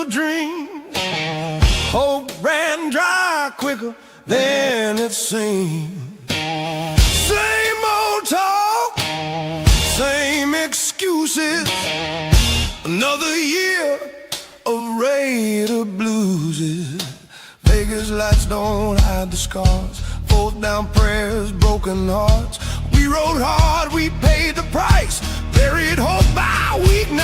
never dreamed. Hope ran dry quicker than it seemed. Same old talk, same excuses. Another year of Raider blues. Vegas lights don't hide the scars. Fourth down prayers, broken hearts. We rode hard, we paid the price. Buried hope by week 9.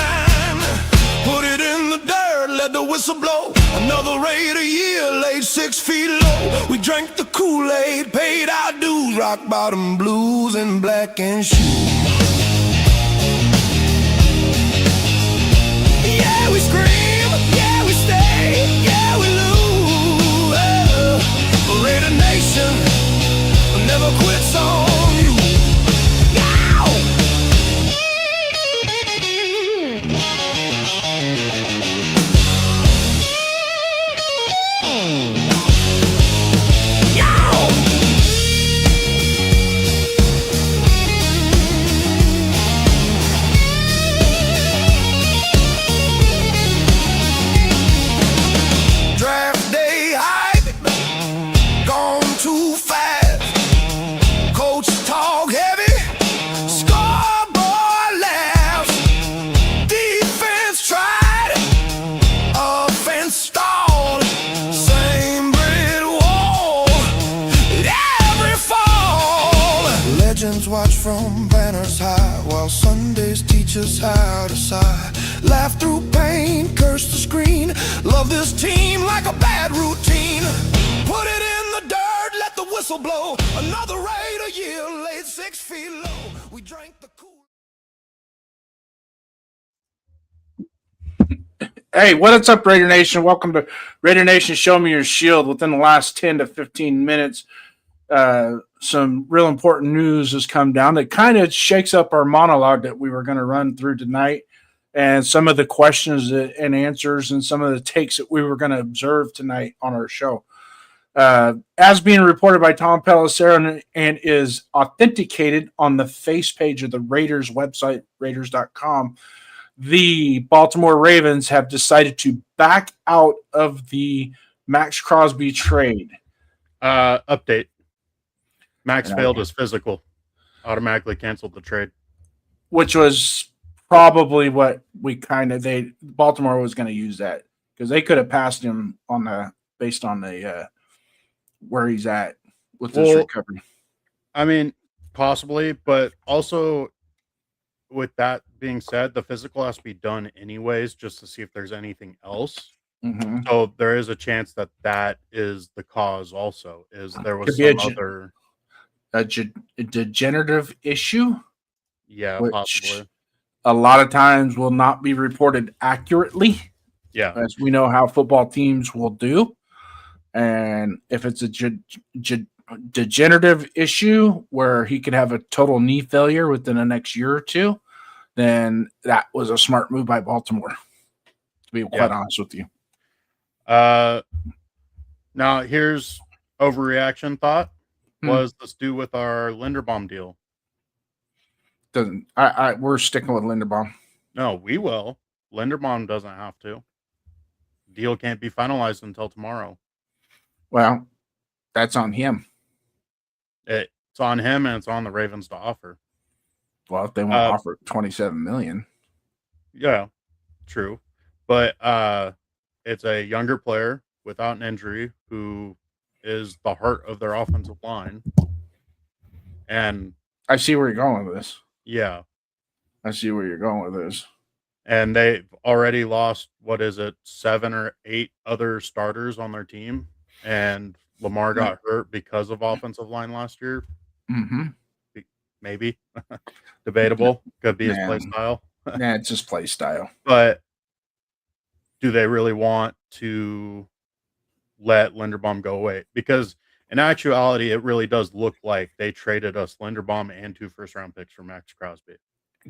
Put it in the dirt, let the whistle blow. Another Raider year, laid 6 feet low. We drank the Kool-Aid, paid our dues. Rock bottom blues and black and shoes. Yeah, we scream, yeah, we stay, yeah, we lose. Raider Nation never quits on you. Now! Draft day hype, gone too fast. Coach talk heavy, scoreboard laughs. Defense tried, offense stalled. Same brick wall every fall. Legends watch from banners high, while Sundays teach us how to sigh. Laugh through pain, curse the screen. Love this team like a bad routine. Put it in the dirt, let the whistle blow. Another Raider year, laid 6 feet low. We drank the cool. Hey, what's up, Raider Nation? Welcome to Raider Nation Show Me Your Shield. Within the last 10 to 15 minutes, some real important news has come down that kind of shakes up our monologue that we were going to run through tonight, and some of the questions and answers and some of the takes that we were going to observe tonight on our show. As being reported by Tom Pelissero and is authenticated on the face page of the Raiders website, Raiders.com, the Baltimore Ravens have decided to back out of the Max Crosby trade. Update. Max failed his physical. Automatically canceled the trade. Which was probably what Baltimore was going to use that, because they could have passed him based on the where he's at with his recovery. I mean, possibly, but also with that being said, the physical has to be done anyways, just to see if there's anything else. Mm-hmm. So there is a chance that is the cause. Also, is there was a degenerative issue? Yeah, which possibly. A lot of times will not be reported accurately. Yeah, as we know how football teams will do. And if it's a degenerative issue where he could have a total knee failure within the next year or two, then that was a smart move by Baltimore, to be quite honest with you. Now here's overreaction thought. Was this do with our Linderbaum deal? We're sticking with Linderbaum. No, we will. Linderbaum doesn't have to. Deal can't be finalized until tomorrow. Well, that's on him. It's on him, and it's on the Ravens to offer. Well, if they want to offer $27 million. Yeah, true. But it's a younger player without an injury who is the heart of their offensive line. And I see where you're going with this. Yeah. I see where you're going with this. And they've already lost, 7 or 8 other starters on their team. And Lamar got hurt because of offensive line last year. Mm-hmm. Maybe. Debatable. Could be his play style. Yeah, it's his play style. But do they really want to let Linderbaum go away? Because in actuality, it really does look like they traded us Linderbaum and 2 first-round picks for Max Crosby.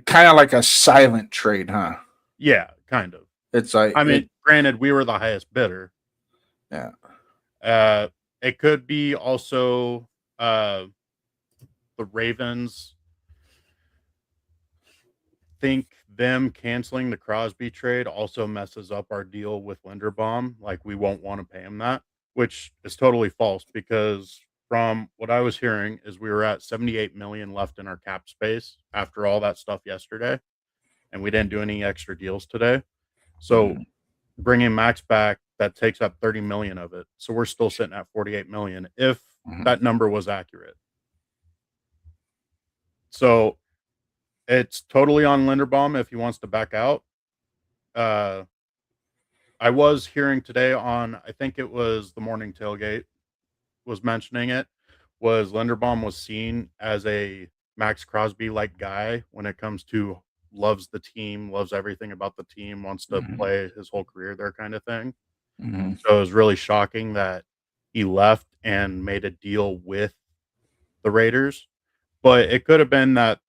Kind of like a silent trade, huh? Yeah, kind of. It's like, granted, we were the highest bidder. Yeah. It could be also the Ravens think them canceling the Crosby trade also messes up our deal with Linderbaum. Like, we won't want to pay him that, which is totally false because from what I was hearing is we were at 78 million left in our cap space after all that stuff yesterday, and we didn't do any extra deals today. So bringing Max back, that takes up 30 million of it. So we're still sitting at 48 million if that number was accurate. So it's totally on Linderbaum if he wants to back out. I was hearing today on, I think it was the morning tailgate was mentioning it, was Linderbaum was seen as a Max Crosby like guy when it comes to loves the team, loves everything about the team, wants to play his whole career there kind of thing. So it was really shocking that he left and made a deal with the Raiders. But it could have been that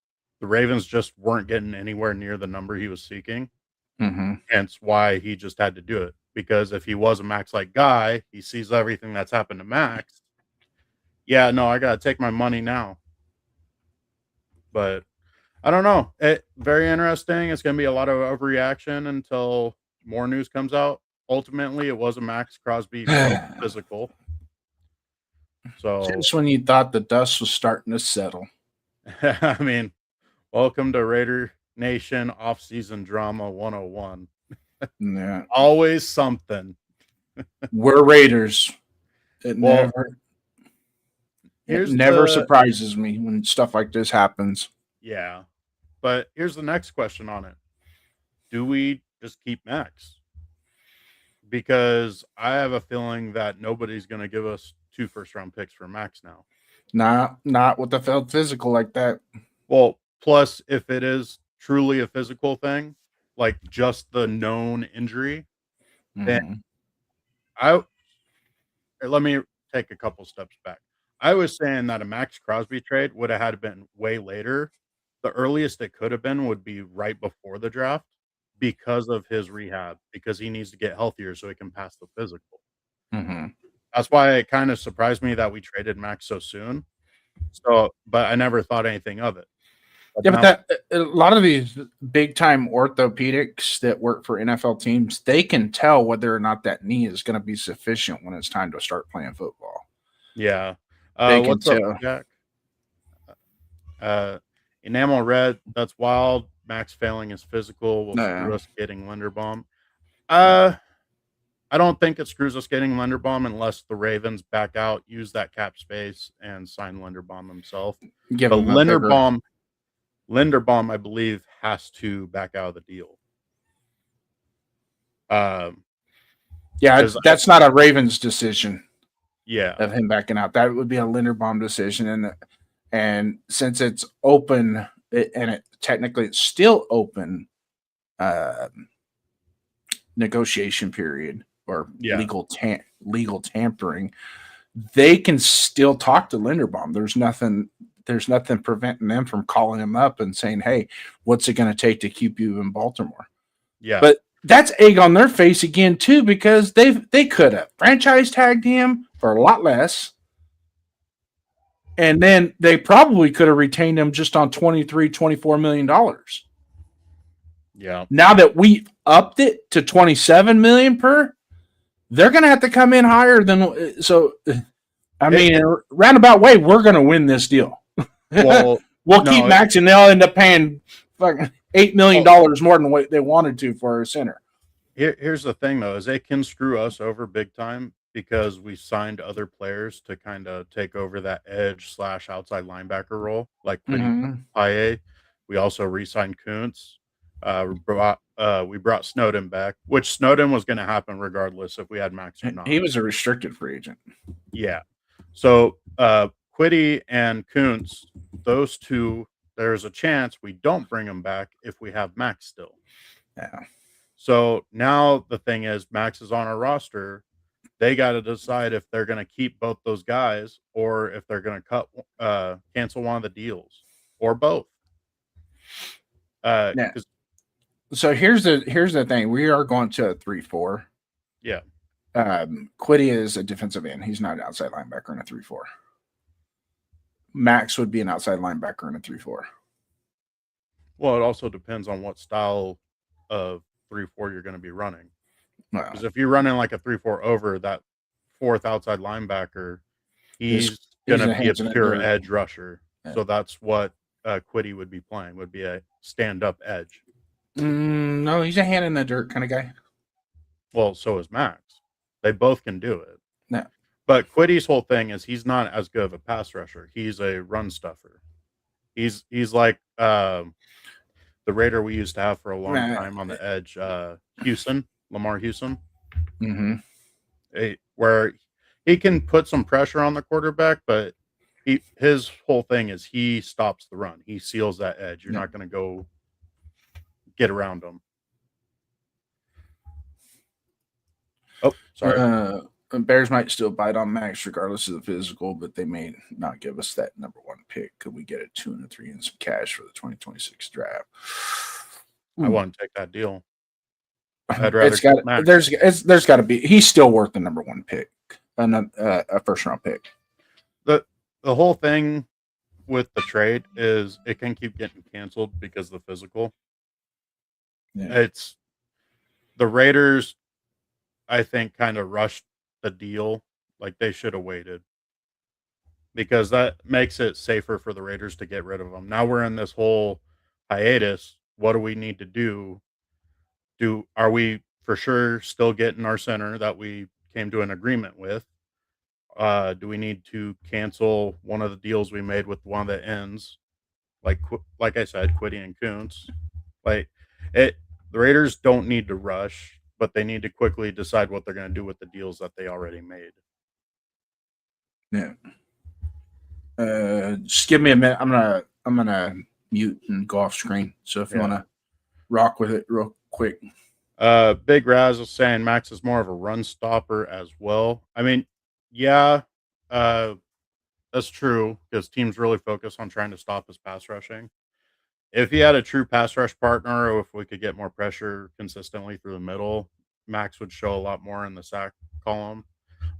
the Ravens just weren't getting anywhere near the number he was seeking. Hence why he just had to do it. Because if he was a Max-like guy, he sees everything that's happened to Max. Yeah, no, I got to take my money now. But I don't know. Very interesting. It's going to be a lot of overreaction until more news comes out. Ultimately, it was a Max Crosby physical. So just when you thought the dust was starting to settle. I mean, welcome to Raider Nation off-season drama 101. Yeah. Always something. We're Raiders. It Well, never surprises me when stuff like this happens. Yeah. But here's the next question on it. Do we just keep Max? Because I have a feeling that nobody's going to give us 2 first-round picks for Max now. Not with the physical like that. Well, plus if it is truly a physical thing, like just the known injury, then let me take a couple steps back. I was saying that a Max Crosby trade would have had been way later. The earliest it could have been would be right before the draft because of his rehab, because he needs to get healthier so he can pass the physical. That's why it kind of surprised me that we traded Max so soon. So, but I never thought anything of it. But a lot of these big time orthopedics that work for NFL teams, they can tell whether or not that knee is going to be sufficient when it's time to start playing football. Yeah. What's up, Jack? Enamel red. That's wild. Max failing his physical will screw us getting Linderbaum. I don't think it screws us getting Linderbaum unless the Ravens back out, use that cap space, and sign Linderbaum himself. But Linderbaum, I believe, has to back out of the deal. That's not a Ravens decision. Yeah, of him backing out. That would be a Linderbaum decision, and since it's open, technically it's still open negotiation period or legal tampering, they can still talk to Linderbaum. There's nothing preventing them from calling him up and saying, "Hey, what's it going to take to keep you in Baltimore?" Yeah, but that's egg on their face again too, because they could have franchise tagged him for a lot less, and then they probably could have retained him just on $24 million. Yeah. Now that we upped it to $27 million per, they're going to have to come in higher than so. I mean, roundabout way, we're going to win this deal. We'll keep Max, and they'll end up paying fucking $8 million more than what they wanted to for our center. Here's the thing, though, is they can screw us over big time because we signed other players to kind of take over that edge / outside linebacker role, like Paye. We also re-signed Kuntz. We brought Snowden back, which Snowden was going to happen regardless if we had Max or not. He was a restricted free agent. Yeah. So Quiddy and Kuntz, those two, there's a chance we don't bring them back if we have Max still. Yeah. So now the thing is, Max is on our roster. They got to decide if they're going to keep both those guys or if they're going to cancel one of the deals or both. So here's the thing. We are going to a 3-4. Yeah. Quiddy is a defensive end. He's not an outside linebacker in a 3-4. Max would be an outside linebacker in a 3-4. Well, it also depends on what style of 3-4 you're going to be running. Well, Because if you're running like a 3-4 over, that fourth outside linebacker, he's going he's to a be a hands in the pure dirt. edge rusher. Yeah. So that's what Quiddy would be playing, would be a stand-up edge. No, he's a hand in the dirt kind of guy. Well, so is Max. They both can do it. No. But Quiddy's whole thing is he's not as good of a pass rusher. He's a run stuffer. He's like the Raider we used to have for a long time on the edge, Houston, Lamar Houston. Mm-hmm. Where he can put some pressure on the quarterback, but his whole thing is he stops the run. He seals that edge. You're not going to go get around him. Oh, sorry. Bears might still bite on Max regardless of the physical, but they may not give us that number 1 pick. Could we get a 2 and a 3 and some cash for the 2026 draft? I want to take that deal. I'd rather there's got to be. He's still worth the number 1 pick, a first round pick. The whole thing with the trade is it can keep getting canceled because of the physical. Yeah. It's the Raiders, I think, kind of rushed the deal. Like they should have waited because that makes it safer for the Raiders to get rid of them. Now we're in this whole hiatus. What do we need to do? Are we for sure still getting our center that we came to an agreement with? Do we need to cancel one of the deals we made with one of the ends? Like I said, Quiddy and Kuntz. The Raiders don't need to rush, but they need to quickly decide what they're going to do with the deals that they already made. Yeah. Just give me a minute. I'm gonna mute and go off screen. So if you want to rock with it real quick. Big Raz is saying Max is more of a run stopper as well. I mean, yeah, that's true because teams really focus on trying to stop his pass rushing. If he had a true pass rush partner, or if we could get more pressure consistently through the middle, Max would show a lot more in the sack column.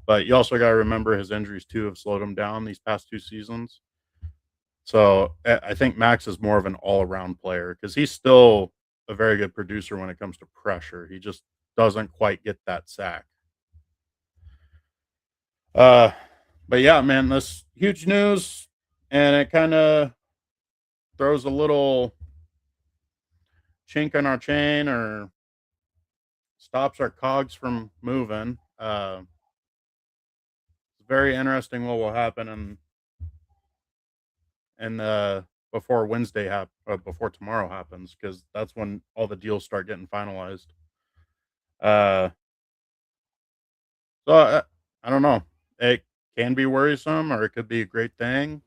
But you also got to remember his injuries too have slowed him down these past 2 seasons. So I think Max is more of an all-around player because he's still a very good producer when it comes to pressure. He just doesn't quite get that sack. But yeah, man, this huge news, and it kind of throws a little chink in our chain or stops our cogs from moving. It's very interesting what will happen and before Wednesday before tomorrow happens, because that's when all the deals start getting finalized. So I don't know. It can be worrisome, or it could be a great thing.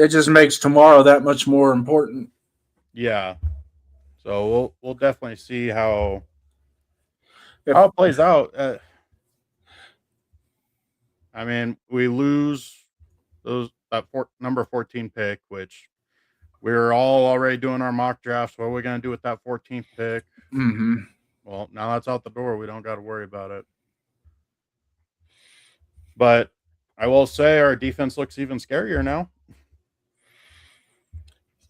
It just makes tomorrow that much more important. Yeah. So we'll definitely see how it plays out. I mean, we lose number 14 pick, which we're all already doing our mock drafts. What are we going to do with that 14th pick? Mm-hmm. Well, now that's out the door. We don't got to worry about it. But I will say our defense looks even scarier now.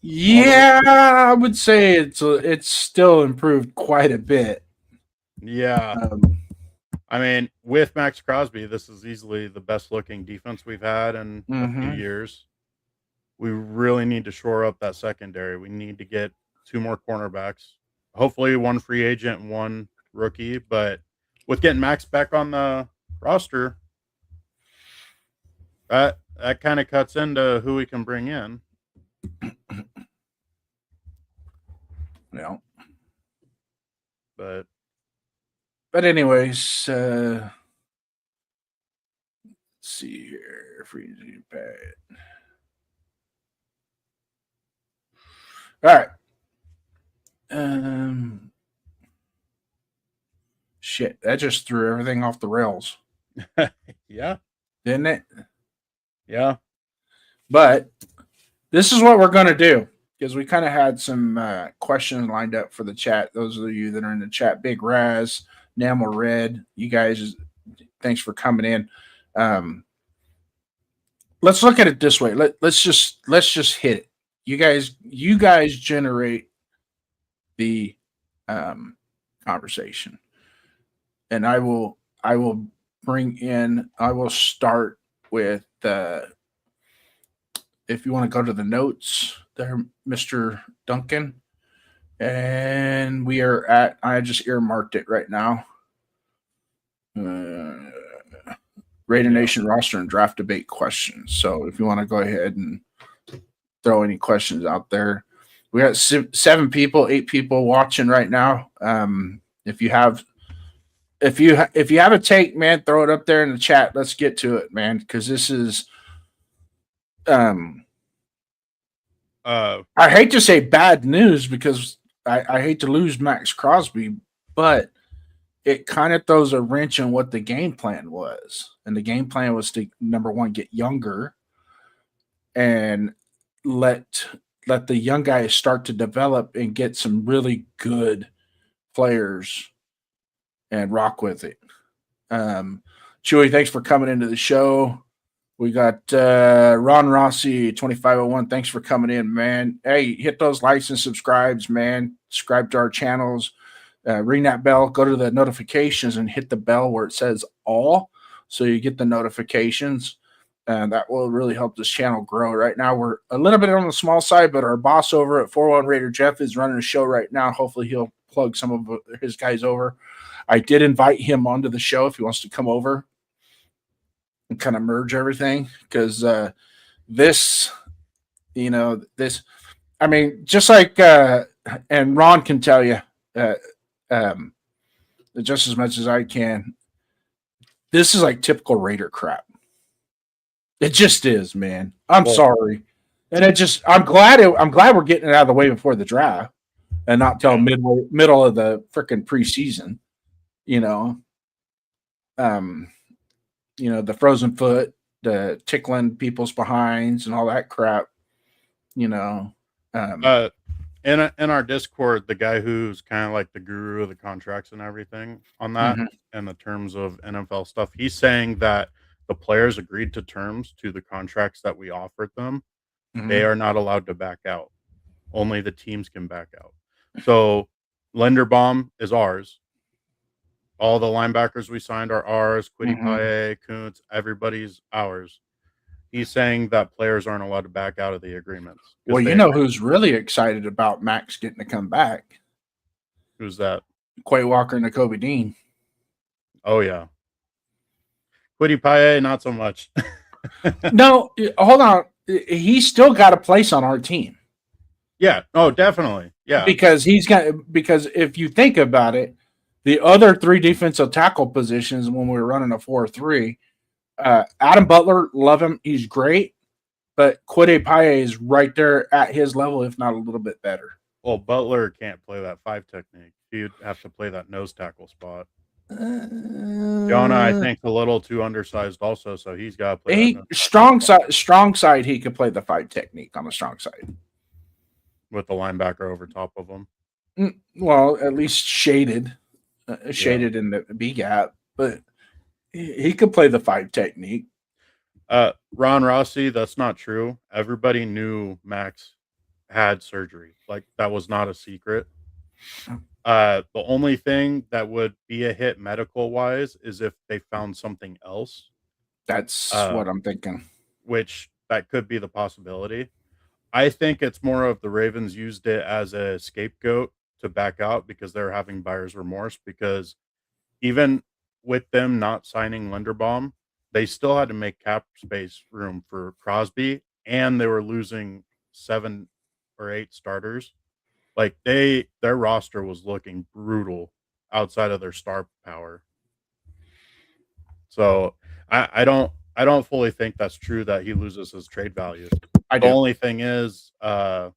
Yeah, I would say it's still improved quite a bit. Yeah. I mean, with Max Crosby, this is easily the best looking defense we've had in a few years. We really need to shore up that secondary. We need to get 2 more cornerbacks, hopefully 1 free agent and 1 rookie. But with getting Max back on the roster, that kind of cuts into who we can bring in. Yeah. But anyways, let's see here. Freezing pad. All right. Shit, that just threw everything off the rails. Yeah. Didn't it? Yeah. But this is what we're going to do, because we kind of had some questions lined up for the chat. Those of you that are in the chat, Big Raz, Enamel Red, you guys, thanks for coming in. Let's look at it this way. Let's just hit it. you guys generate the conversation, and I will start with if you want to go to the notes there, Mr. Duncan. And we are I just earmarked it right now. Raider Nation roster and draft debate questions. So if you want to go ahead and throw any questions out there, we got 7 people, 8 people watching right now. If you have a take, man, throw it up there in the chat. Let's get to it, man, because this is I hate to say bad news because I hate to lose Max Crosby, but it kind of throws a wrench in what the game plan was. And the game plan was to, number one, get younger and let the young guys start to develop and get some really good players and rock with it. Chewy, thanks for coming into the show. We got Ron Rossi, 2501. Thanks for coming in, man. Hey, hit those likes and subscribes, man. Subscribe to our channels. Ring that bell. Go to the notifications and hit the bell where it says all, so you get the notifications. And that will really help this channel grow. Right now, we're a little bit on the small side, but our boss over at 41 Raider, Jeff, is running a show right now. Hopefully, he'll plug some of his guys over. I did invite him onto the show if he wants to come over and kind of merge everything, because this, I mean, just like, and Ron can tell you just as much as I can, this is like typical Raider crap. It just is, man. I'm sorry. And I'm glad we're getting it out of the way before the draft and not till middle of the freaking preseason, the frozen foot, the tickling people's behinds and all that crap, in our Discord, the guy who's kind of like the guru of the contracts and everything on that and the terms of NFL stuff, he's saying that the players agreed to terms to the contracts that we offered them. They are not allowed to back out. Only the teams can back out. So Linderbaum is ours. All the linebackers we signed are ours. Quiddy Paye, Kuntz, everybody's ours. He's saying that players aren't allowed to back out of the agreements. Well, you know who's really excited about Max getting to come back? Who's that? Quay Walker and Nakobe Dean. Oh, yeah. Quiddy Paye, not so much. No, hold on. He's still got a place on our team. Yeah. Oh, definitely. Yeah. Because if you think about it, the other 3 defensive tackle positions when we were running a 4-3, Adam Butler, love him. He's great. But Quiddy Paye is right there at his level, if not a little bit better. Well, Butler can't play that 5 technique. He'd have to play that nose tackle spot. Jonah, I think, a little too undersized also, so he's got to play strong side. He could play the 5 technique on the strong side with the linebacker over top of him. Well, at least shaded in the B gap, but he could play the 5 technique. Ron Rossi, that's not true. Everybody knew Max had surgery. Like, that was not a secret. The only thing that would be a hit medical wise is if they found something else. That's what I'm thinking. Which that could be the possibility. I think it's more of the Ravens used it as a scapegoat to back out because they're having buyer's remorse, because even with them not signing Linderbaum, they still had to make cap space room for Crosby, and they were losing 7 or 8 starters. Like, their roster was looking brutal outside of their star power. So I don't fully think that's true that he loses his trade value. The only thing is no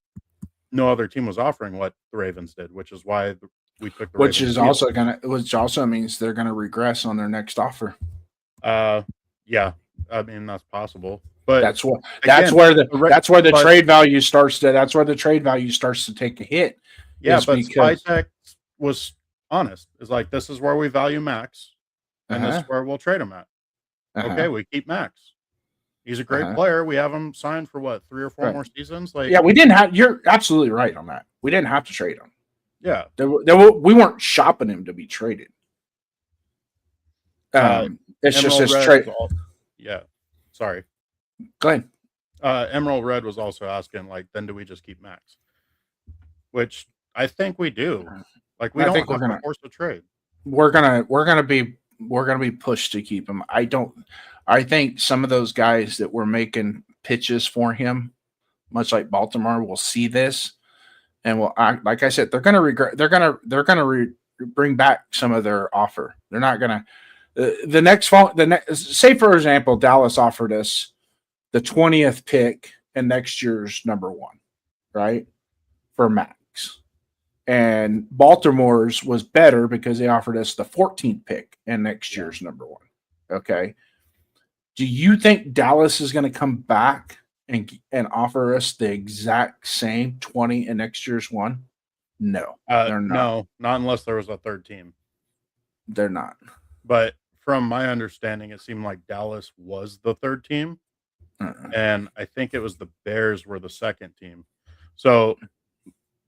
other team was offering what the Ravens did, which is why we took the which Ravens also means they're gonna regress on their next offer. Yeah, I mean, that's possible. But that's where the trade value starts to take a hit. Yeah, but Spytek was honest. It's like, this is where we value Max, and this is where we'll trade him at. Okay, we keep Max. He's a great player. We have him signed for what, 3 or 4 more seasons? Like, yeah, we didn't have. You're absolutely right on that. We didn't have to trade him. Yeah, we weren't shopping him to be traded. It's just his trade. Yeah, sorry. Go ahead. Emerald Red was also asking, like, then do we just keep Max? Which I think we do. Like, we don't have to force a trade. We're gonna be pushed to keep him. I think some of those guys that were making pitches for him, much like Baltimore, will see this and will act. Like I said, they're gonna regret. They're gonna bring back some of their offer. They're not gonna. Say for example, Dallas offered us the 20th pick and next year's number 1, right, for Max. And Baltimore's was better because they offered us the 14th pick and next year's number 1. Okay. Do you think Dallas is going to come back and offer us the exact same 20 and next year's 1? No, they're not. No, not unless there was a third team. They're not. But from my understanding, it seemed like Dallas was the third team. And I think it was the Bears were the second team. So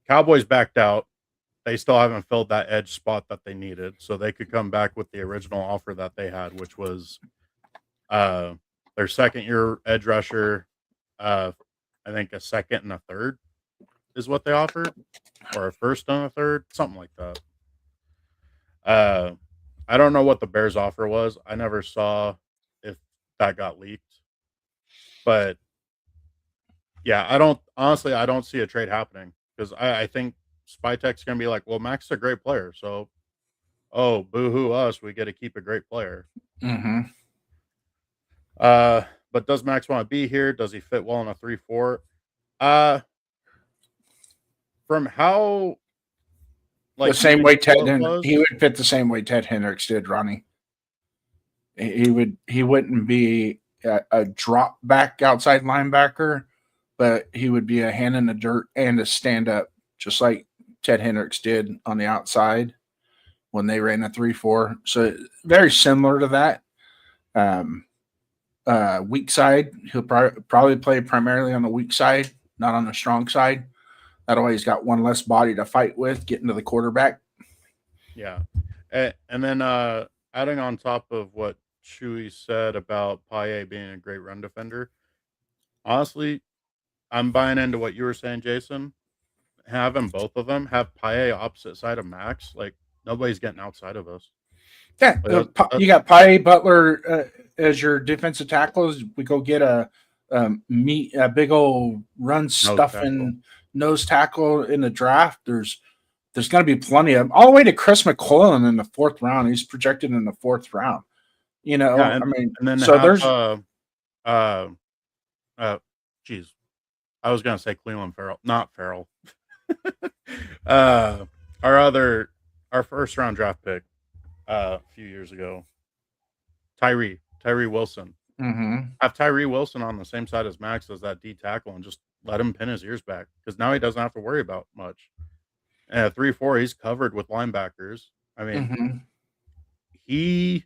Cowboys backed out. They still haven't filled that edge spot that they needed. So they could come back with the original offer that they had, which was their second-year edge rusher. I think a second and a third is what they offered, or a first and a third, something like that. I don't know what the Bears offer was. I never saw if that got leaked. But yeah, I don't see a trade happening because I think Spytek's going to be like, well, Max is a great player. So, oh, boo-hoo us. We get to keep a great player. Mm-hmm. But does Max want to be here? Does he fit well in a 3-4? From how, like, the same way he would fit the same way Ted Hendricks did, Ronnie. He wouldn't be a drop back outside linebacker, but he would be a hand in the dirt and a stand up, just like Ted Hendricks did on the outside when they ran a 3-4. So very similar to that. Weak side, he'll probably play primarily on the weak side, not on the strong side. That way he's got one less body to fight with, getting to the quarterback. Yeah. And then adding on top of what Chewy said about Paye being a great run defender, honestly, I'm buying into what you were saying, Jason. Having both of them, have Paye opposite side of Max, like, nobody's getting outside of us. Yeah, you got Paye, Butler as your defensive tackles. We go get a big old run stuffing nose tackle in the draft. There's going to be plenty of them, all the way to Chris McClellan in the 4th round. He's projected in the 4th round. You know, yeah, and then so there's geez, I was going to say Cleveland Farrell, not Farrell. Our first round draft pick a few years ago, Tyree Wilson. Mm-hmm. Have Tyree Wilson on the same side as Max as that D tackle and just let him pin his ears back, because now he doesn't have to worry about much. And at 3-4, he's covered with linebackers. I mean, he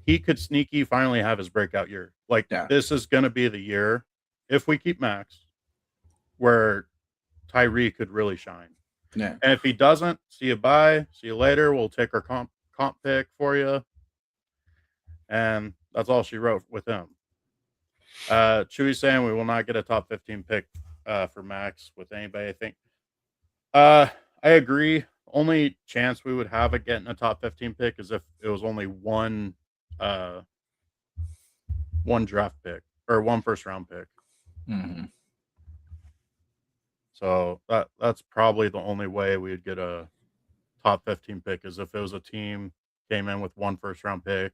could sneaky finally have his breakout year. Like, this is going to be the year, if we keep Max, where Tyree could really shine. Yeah. And if he doesn't, see you bye. See you later. We'll take our comp pick for you. And that's all she wrote with him. Chewy's saying we will not get a top 15 pick for Max with anybody, I think. I agree. Only chance we would have at getting a top 15 pick is if it was only one draft pick or one first round pick. Mm-hmm. So that's probably the only way we would get a top 15 pick, is if it was a team came in with one first round pick,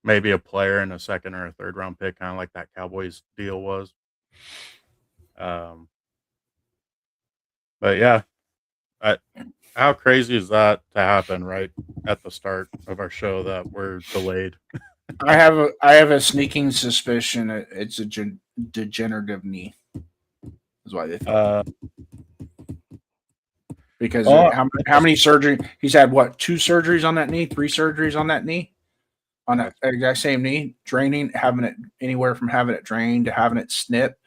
maybe a player in a second or a third round pick, kind of like that Cowboys deal was. But yeah, how crazy is that to happen right at the start of our show that we're delayed? I have a sneaking suspicion it's a degenerative knee. Is why they thought. Because how many surgery he's had? What, 2 surgeries on that knee? 3 surgeries on that knee on that exact same knee, draining, having it anywhere from having it drained to having it snip.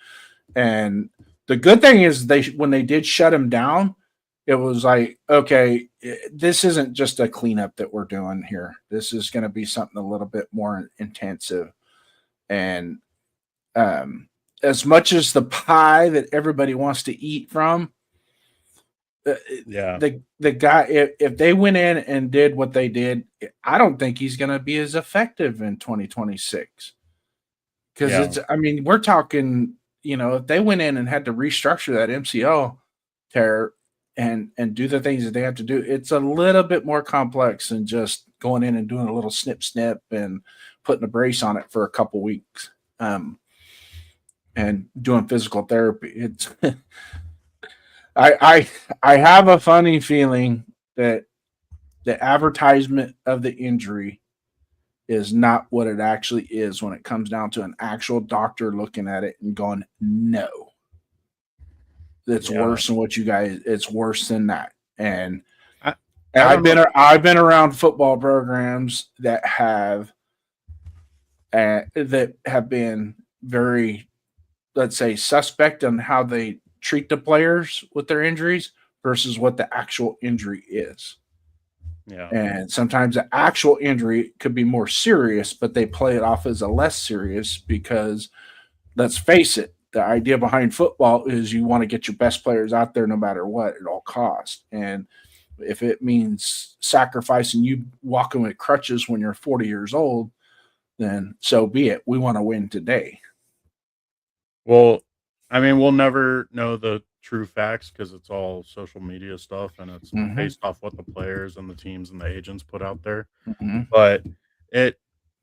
And the good thing is when they did shut him down, it was like, okay, this isn't just a cleanup that we're doing here. This is going to be something a little bit more intensive. And as much as the pie that everybody wants to eat from, the guy, if they went in and did what they did, I don't think he's going to be as effective in 2026. Because we're talking, if they went in and had to restructure that MCL tear and do the things that they have to do, it's a little bit more complex than just going in and doing a little snip and putting a brace on it for a couple weeks and doing physical therapy. It's I have a funny feeling that the advertisement of the injury is not what it actually is when it comes down to an actual doctor looking at it and going, no, it's worse than what you guys, it's worse than that. And I've been around football programs that have been very, let's say, suspect on how they treat the players with their injuries versus what the actual injury is. Yeah. And sometimes the actual injury could be more serious, but they play it off as a less serious because, let's face it, the idea behind football is you want to get your best players out there no matter what at all costs. And if it means sacrificing you walking with crutches when you're 40 years old, then so be it. We want to win today. Well, we'll never know the true facts because it's all social media stuff and it's based off what the players and the teams and the agents put out there. But it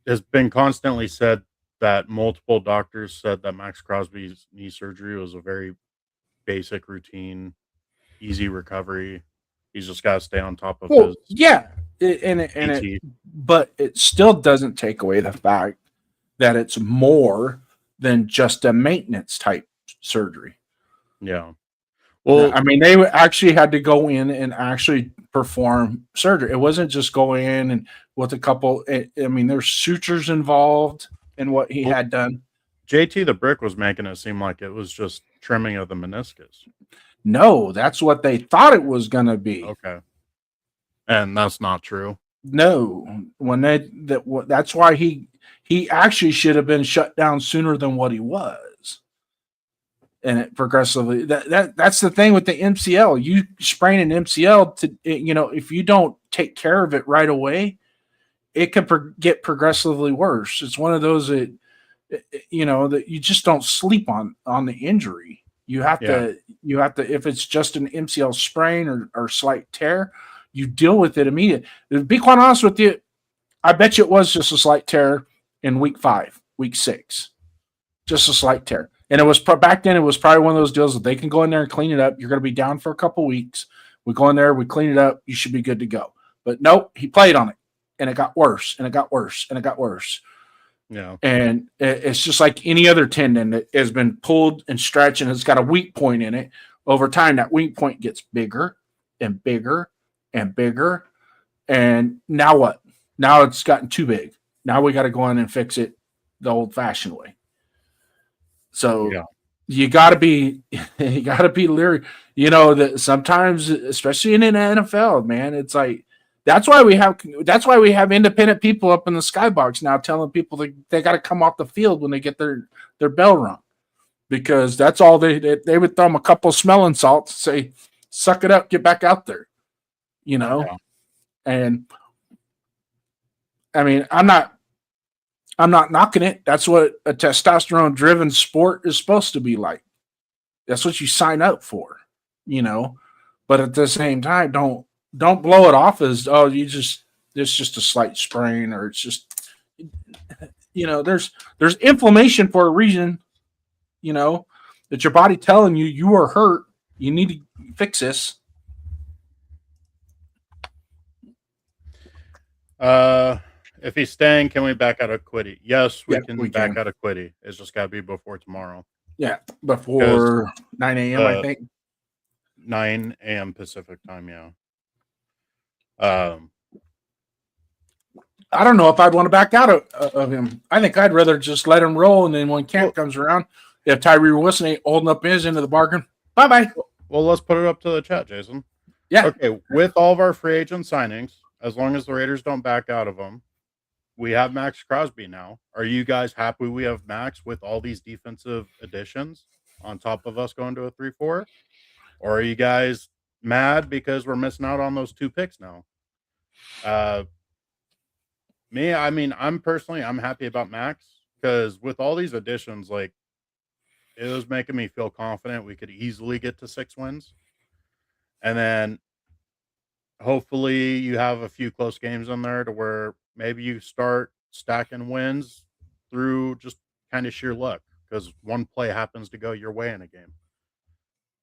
has been constantly said that multiple doctors said that Max Crosby's knee surgery was a very basic routine, easy recovery. He's just got to stay on top of his. Yeah. But it still doesn't take away the fact that it's more than just a maintenance type surgery. Yeah. Well, they actually had to go in and actually perform surgery. It wasn't just going in and with a couple. There's sutures involved in what he had done. JT the Brick was making it seem like it was just trimming of the meniscus. No, that's what they thought it was going to be. Okay. And that's not true. No, that's why he actually should have been shut down sooner than what he was. And it progressively that's the thing with the MCL. You sprain an MCL if you don't take care of it right away, it could get progressively worse. It's one of those that that you just don't sleep on the injury. You have to if it's just an MCL sprain or slight tear, you deal with it immediately. To be quite honest with you, I bet you it was just a slight tear in week 5, week 6, just a slight tear. And it was back then. It was probably one of those deals that they can go in there and clean it up. You're going to be down for a couple weeks. We go in there, we clean it up. You should be good to go. But nope, he played on it, and it got worse, and it got worse, and it got worse. Yeah. And it's just like any other tendon that has been pulled and stretched, and it's got a weak point in it. Over time, that weak point gets bigger and bigger and bigger. And now what? Now it's gotten too big. Now we got to go in and fix it the old-fashioned way. So you got to be leery. That sometimes, especially in the NFL, man, it's like that's why we have independent people up in the skybox now telling people they got to come off the field when they get their bell rung, because that's all they would throw them a couple of smelling salts, say, suck it up, get back out there, And I'm not knocking it. That's what a testosterone-driven sport is supposed to be like. That's what you sign up for, But at the same time, don't blow it off as it's just a slight sprain, or it's just there's inflammation for a reason, that your body telling you are hurt. You need to fix this. If he's staying, can we back out of Quiddy? Yes, we can back out of Quiddy. It's just got to be before tomorrow. Yeah, before 9 a.m., I think. 9 a.m. Pacific time, yeah. I don't know if I'd want to back out of him. I think I'd rather just let him roll, and then when camp comes around, if Tyree Wilson ain't holding up his end of the bargain, bye-bye. Well, let's put it up to the chat, Jason. Yeah. Okay, with all of our free agent signings, as long as the Raiders don't back out of them, we have Max Crosby now. Are you guys happy we have Max with all these defensive additions on top of us going to a 3-4? Or are you guys mad because we're missing out on those 2 picks now? Me, I mean, I'm happy about Max because with all these additions, like, it was making me feel confident we could easily get to 6 wins. And then hopefully you have a few close games in there to where maybe you start stacking wins through just kind of sheer luck because one play happens to go your way in a game.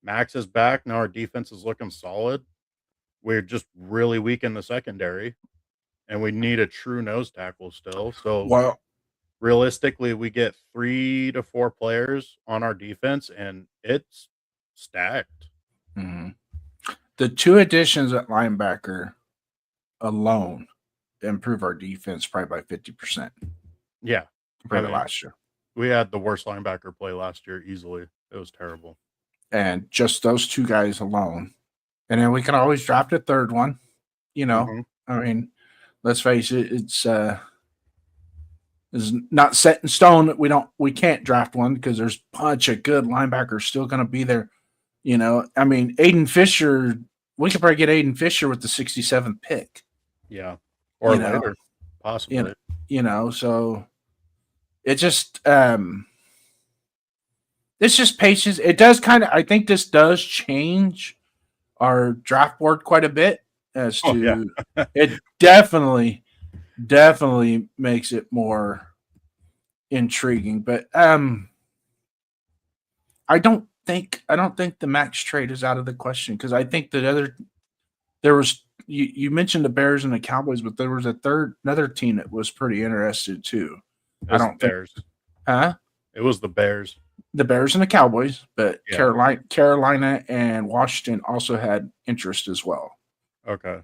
Max is back. Now our defense is looking solid. We're just really weak in the secondary, and we need a true nose tackle still. So Well, realistically, we get 3 to 4 players on our defense, and it's stacked. the 2 additions at linebacker alone improve our defense probably by 50%. Yeah, compared I to mean, last year. we had the worst linebacker play last year easily. It was terrible. And just those 2 guys alone. And then we can always draft a third one. You know, I mean, let's face it, it's not set in stone that we can't draft one because there's a bunch of good linebackers still going to be there. You know, I mean, Aiden Fisher, we could probably get Aiden Fisher with the 67th pick. Yeah. Or You know, later, possibly. You know, so it just it's just patience. It does I think this does change our draft board quite a bit as to it definitely makes it more intriguing. But I don't think the Max trade is out of the question because I think that you mentioned the Bears and the Cowboys, but there was another team that was pretty interested too. I don't Bears. It was the Bears. The Bears and the Cowboys, but Yeah. Carolina and Washington also had interest as well. Okay.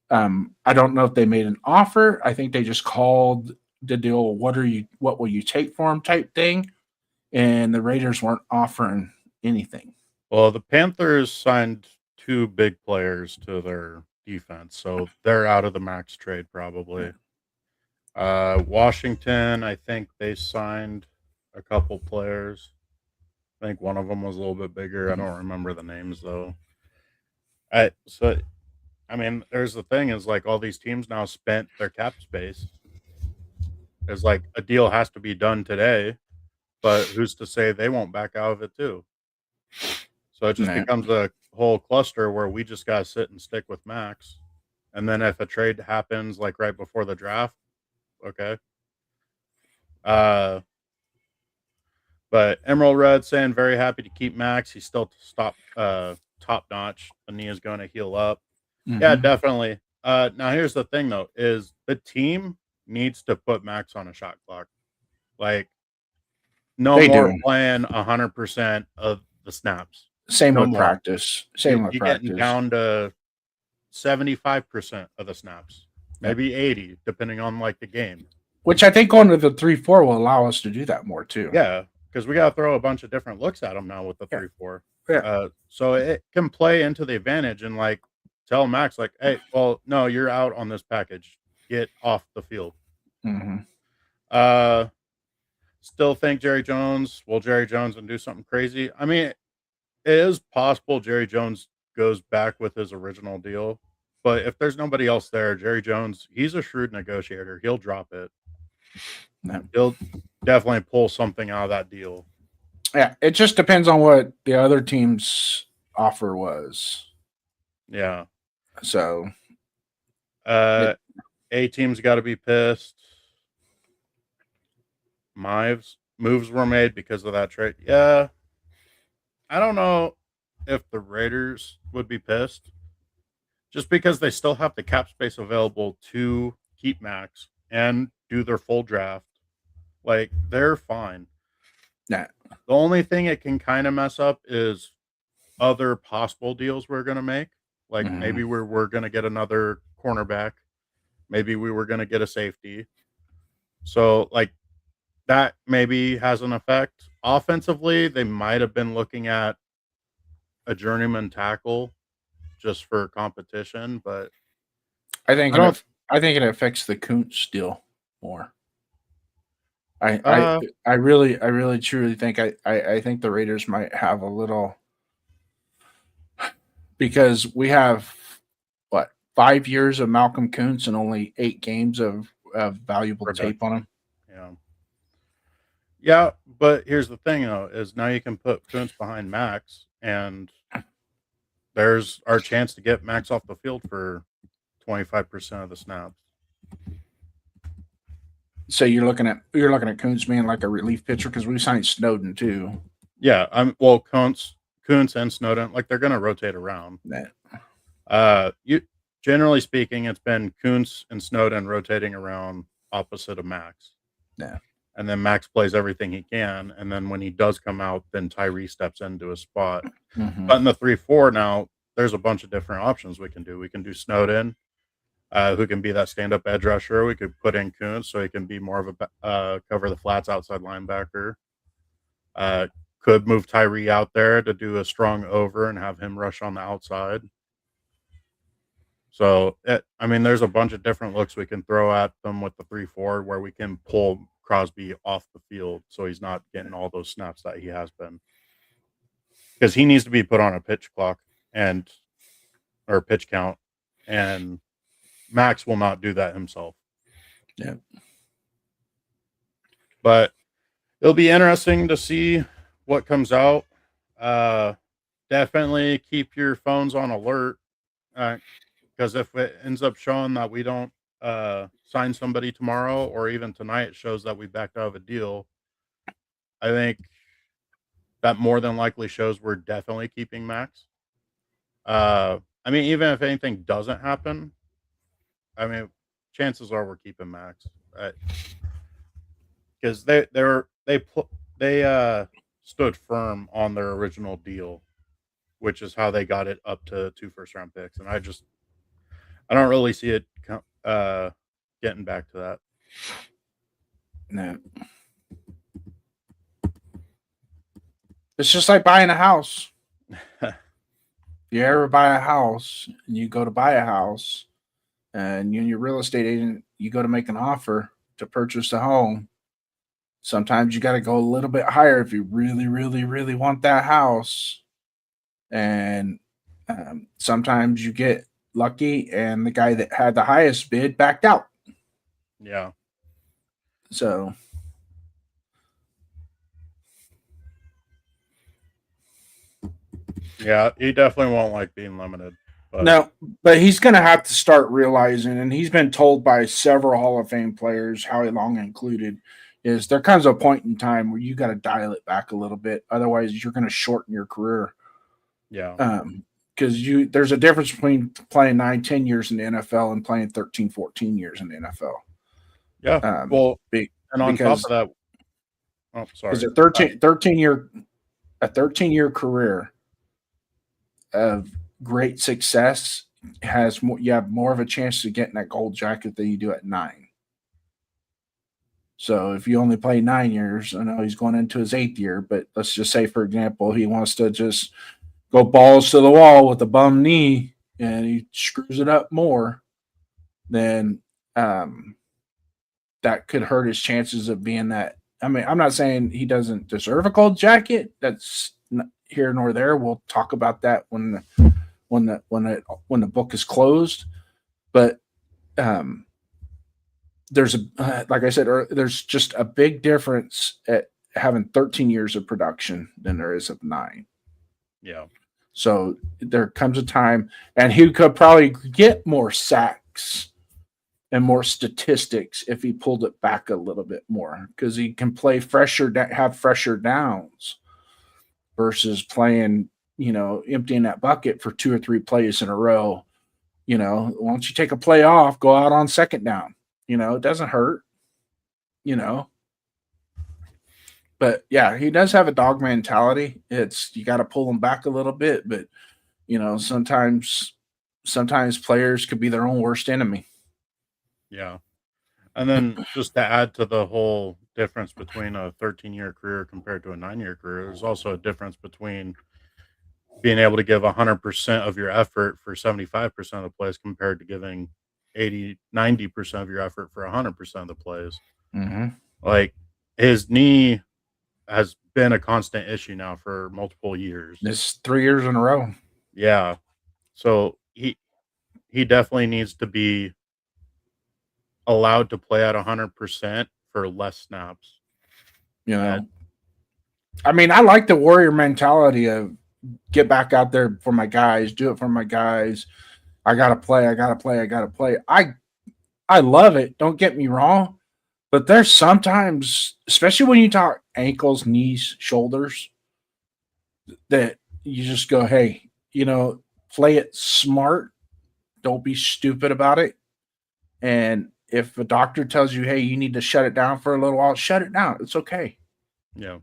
I don't know if they made an offer. I think they just called the deal. What will you take for him type thing. And the Raiders weren't offering anything. Well, the Panthers signed 2 big players to their defense, so they're out of the Max trade probably. Washington, I think they signed a couple players. I think one of them was a little bit bigger. I don't remember the names though. I mean, there's the thing is like all these teams now spent their cap space. There's like a deal has to be done today, but who's to say they won't back out of it too? So it just becomes a whole cluster where we just got to sit and stick with Max. And then if a trade happens like right before the draft, okay. But Emerald Red saying very happy to keep Max. He's still top notch. The knee is going to heal up. Yeah, definitely. Now here's the thing though, is the team needs to put Max on a shot clock. Like no more playing 100% of the snaps. Same with practice. You're getting down to 75% of the snaps, maybe 80, depending on like the game. Which I think going to the 3-4 will allow us to do that more too. Yeah, because we got to throw a bunch of different looks at them now with the 3-4. Yeah. So it can play into the advantage and like tell Max like, hey, well, no, you're out on this package. Get off the field. Still think Jerry Jones will Jerry Jones and do something crazy. I mean, it is possible Jerry Jones goes back with his original deal, but if there's nobody else there, Jerry Jones, he's a shrewd negotiator. He'll drop it. He'll definitely pull something out of that deal. Yeah, it just depends on what the other team's offer was. Yeah. So, A team's got to be pissed. Moves were made because of that trade. Yeah. I don't know if the Raiders would be pissed just because they still have the cap space available to keep Max and do their full draft. Like, they're fine. Yeah. The only thing it can kind of mess up is other possible deals we're going to make. Like maybe we're going to get another cornerback Maybe we were going to get a safety. So, like, that maybe has an effect. Offensively, they might have been looking at a journeyman tackle just for competition, but I think I don't. I think it affects the Kuntz deal more. I Uh, really truly think I think the Raiders might have a little, because we have what, 5 years of Malcolm Kuntz and only 8 games of valuable tape on him. yeah, yeah. But here's the thing, though, is now you can put Kuntz behind Max, and there's our chance to get Max off the field for 25% of the snaps. So you're looking at Kuntz being like a relief pitcher, because we signed Snowden too. Yeah, Kuntz and Snowden, like, they're going to rotate around. You generally speaking, it's been Kuntz and Snowden rotating around opposite of Max. Yeah. And then Max plays everything he can, and then when he does come out, then Tyree steps into his spot. Mm-hmm. But in the 3-4 now, there's a bunch of different options we can do. We can do Snowden, who can be that stand-up edge rusher. We could put in Kuntz so he can be more of a cover the flats outside linebacker. Could move Tyree out there to do a strong over and have him rush on the outside. So, there's a bunch of different looks we can throw at them with the 3-4 where we can pull Crosby off the field so he's not getting all those snaps that he has been. Because he needs to be put on a pitch clock or pitch count, and Max will not do that himself. Yeah. But it'll be interesting to see what comes out. Definitely keep your phones on alert, because if it ends up showing that we don't sign somebody tomorrow, or even tonight, it shows that we backed out of a deal, I think that more than likely shows we're definitely keeping Max. Even if anything doesn't happen, chances are we're keeping Max, because they stood firm on their original deal, which is how they got it up to 2 first-round picks, and I don't really see it getting back to that. No. It's just like buying a house. If you ever buy a house and you go to buy a house, and you're your real estate agent, you go to make an offer to purchase a home. Sometimes you got to go a little bit higher if you really, really, really want that house. And sometimes you get lucky and the guy that had the highest bid backed out. Yeah. So yeah, he definitely won't like being limited. No, but he's going to have to start realizing, and he's been told by several Hall of Fame players, Howie Long included, is there comes a point in time where you got to dial it back a little bit. Otherwise, you're going to shorten your career. Yeah. Because there's a difference between playing 9-10 years in the NFL and playing 13-14 years in the NFL. Yeah. And on top of that, because a 13-year career of great success has more, you have more of a chance to get in that gold jacket than you do at 9. So if you only play 9 years, I know he's going into his 8th year, but let's just say, for example, he wants to just go balls to the wall with a bum knee and he screws it up more, then that could hurt his chances of being that. I'm not saying he doesn't deserve a gold jacket. That's not here nor there. We'll talk about that when the book is closed. But there's like I said, there's just a big difference at having 13 years of production than there is of 9. Yeah. So there comes a time, and he could probably get more sacks and more statistics if he pulled it back a little bit more, because he can play have fresher downs versus playing, emptying that bucket for 2 or 3 plays in a row. Once you take a play off, go out on second down. It doesn't hurt, But yeah, he does have a dog mentality. You got to pull him back a little bit, but sometimes players could be their own worst enemy. Yeah. And then just to add to the whole difference between a 13-year career compared to a 9-year career, there's also a difference between being able to give 100% of your effort for 75% of the plays compared to giving 80, 90% of your effort for 100% of the plays. Mm-hmm. Like his knee has been a constant issue now for multiple years. It's 3 years in a row. Yeah. So he definitely needs to be allowed to play at 100% for less snaps. You know, And I mean, I like the warrior mentality of get back out there for my guys, do it for my guys. I gotta play. I gotta play. I gotta play. I love it. Don't get me wrong, but there's sometimes, especially when you talk ankles, knees, shoulders, that you just go, hey, play it smart. Don't be stupid about it. And if a doctor tells you, hey, you need to shut it down for a little while, shut it down. It's okay. yeah.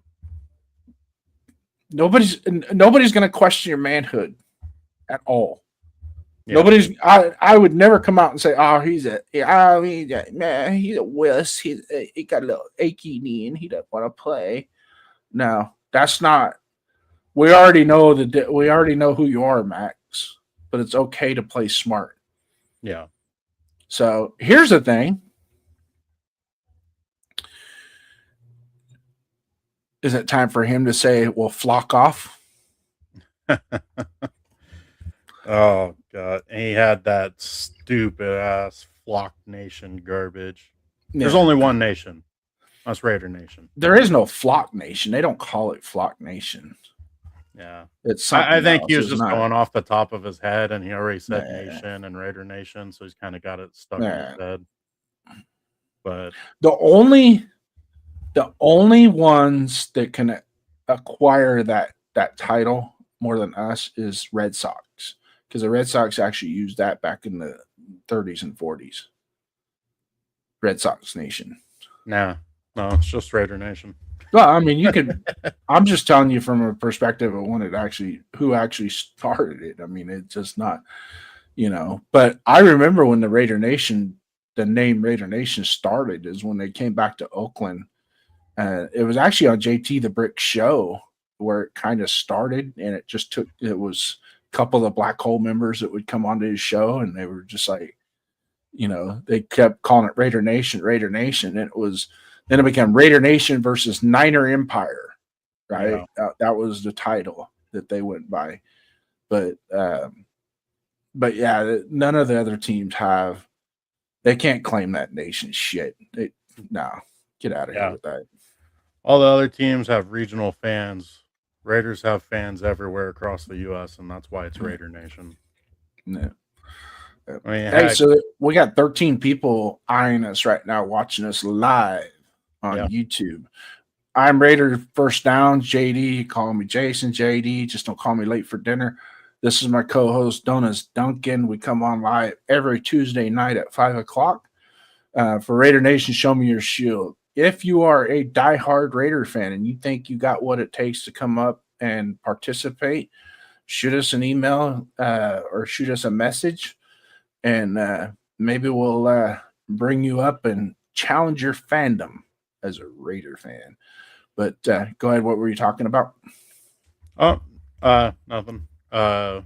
Nobody's going to question your manhood at all. Yeah. Nobody's. I would never come out and say, "Oh, he's a wuss. He got a little achy knee and he doesn't want to play." No, that's not. We already know who you are, Max. But it's okay to play smart. Yeah. So here's the thing: is it time for him to say, "Well, flock off"? Oh god, and he had that stupid ass Flock Nation garbage. There's only one nation. That's Raider Nation. There is no Flock Nation. They don't call it Flock Nation. Yeah, it's. I think he was It's just not. going off the top of his head, and he already said Nah. Nation and Raider Nation, so he's kind of got it stuck in his head. But the only ones that can acquire that title more than us is Red Sox, because the Red Sox actually used that back in the 30s and 40s. Red Sox Nation. no, it's just Raider Nation. Well, I mean, you could. I'm just telling you from a perspective of who actually started it. I mean, it's just not, But I remember when the name Raider Nation started is when they came back to Oakland. It was actually on JT the Brick Show where it kind of started, and it was a couple of the Black Hole members that would come onto his show, and they were just like, they kept calling it Raider Nation. And then it became Raider Nation versus Niner Empire, right? Yeah. That was the title that they went by. But yeah, none of the other teams they can't claim that nation shit. No, get out of here with that. All the other teams have regional fans. Raiders have fans everywhere across the U.S., and that's why it's Raider Nation. No. I mean, hey, so we got 13 people eyeing us right now, watching us live on YouTube. I'm Raider First Down, JD. Call me Jason, JD. Just don't call me late for dinner. This is my co-host, Donas Duncan. We come on live every Tuesday night at 5 o'clock for Raider Nation. Show me your shield. If you are a diehard Raider fan and you think you got what it takes to come up and participate, shoot us an email or shoot us a message, and maybe we'll bring you up and challenge your fandom as a Raider fan. But go ahead. What were you talking about? Oh, nothing. But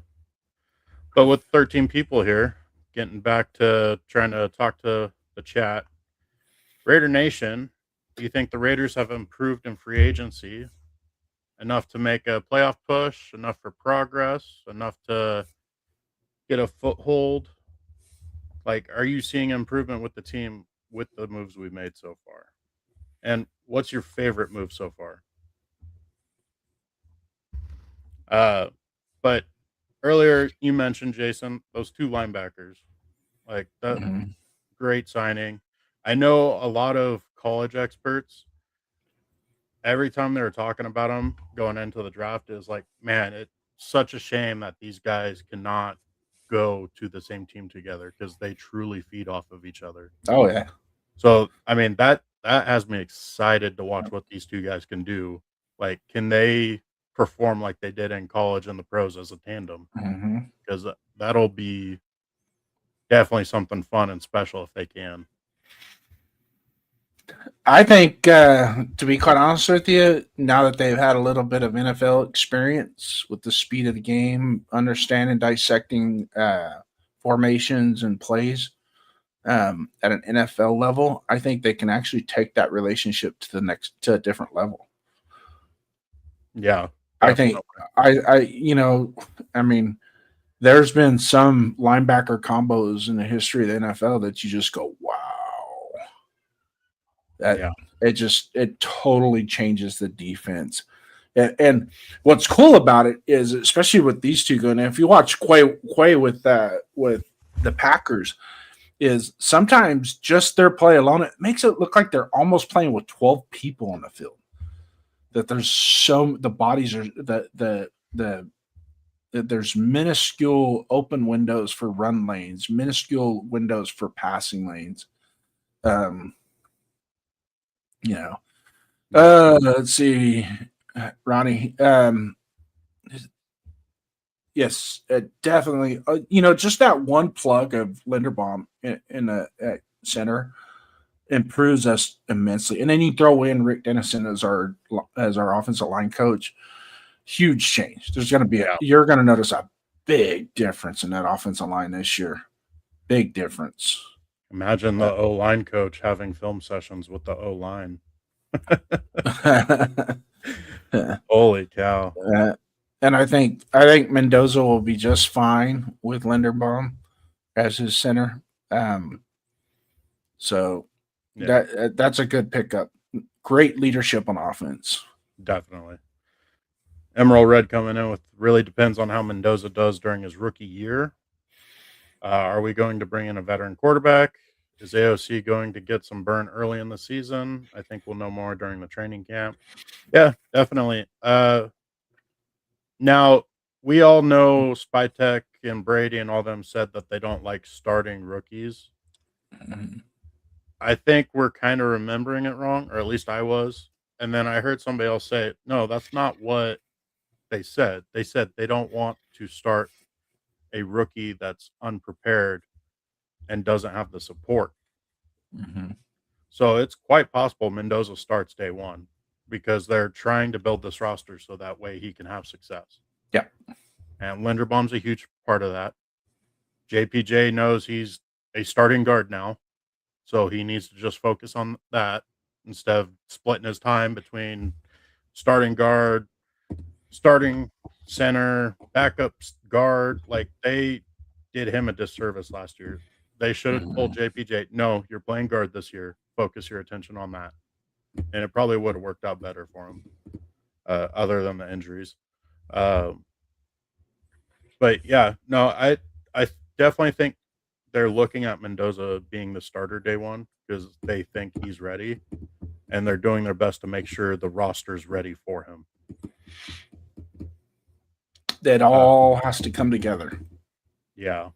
with 13 people here, getting back to trying to talk to the chat, Raider Nation, do you think the Raiders have improved in free agency enough to make a playoff push, enough for progress, enough to get a foothold? Like, are you seeing improvement with the team with the moves we've made so far? And what's your favorite move so far? But earlier you mentioned, Jason, those two linebackers, like that, great signing. I know a lot of college experts, every time they were talking about them going into the draft, is like, man, it's such a shame that these guys cannot go to the same team together because they truly feed off of each other. Oh yeah. So I mean that has me excited to watch what these two guys can do. Like, can they perform like they did in college and the pros as a tandem? Because that'll be definitely something fun and special if they can. I think, to be quite honest with you, now that they've had a little bit of NFL experience with the speed of the game, understanding, dissecting formations and plays at an NFL level, I think they can actually take that relationship to a different level. Yeah, I think, I mean, there's been some linebacker combos in the history of the NFL that you just go, wow, that Yeah. it totally changes the defense. And what's cool about it is, especially with these two going, if you watch Quay with the Packers, is sometimes just their play alone, it makes it look like they're almost playing with 12 people on the field. That the bodies are there's minuscule open windows for run lanes, minuscule windows for passing lanes. You know, let's see, Ronnie. Yes, definitely. Just that one plug of Linderbaum in the center improves us immensely. And then you throw in Rick Dennison as our offensive line coach. Huge change. There's going to be you're going to notice a big difference in that offensive line this year. Big difference. Imagine the O line coach having film sessions with the O line. Holy cow! And I think Mendoza will be just fine with Linderbaum as his center. So that's a good pickup. Great leadership on offense. Definitely. Emerald Red coming in with really depends on how Mendoza does during his rookie year. Are we going to bring in a veteran quarterback? Is AOC going to get some burn early in the season? I think we'll know more during the training camp. Yeah, definitely. Now, we all know Spytek and Brady and all them said that they don't like starting rookies. Mm-hmm. I think we're kind of remembering it wrong, or at least I was. And then I heard somebody else say, no, that's not what they said. They said they don't want to start a rookie that's unprepared and doesn't have the support. Mm-hmm. So it's quite possible Mendoza starts day one because they're trying to build this roster so that way he can have success. Yeah. And Linderbaum's a huge part of that. JPJ knows he's a starting guard now, so he needs to just focus on that instead of splitting his time between starting guard, starting center, backup guard. Like, they did him a disservice last year. They should have told JPJ, no, you're playing guard this year. Focus your attention on that. And it probably would have worked out better for him, other than the injuries. But yeah, no, I definitely think they're looking at Mendoza being the starter day one because they think he's ready, and they're doing their best to make sure the roster's ready for him. That all has to come together. Yeah.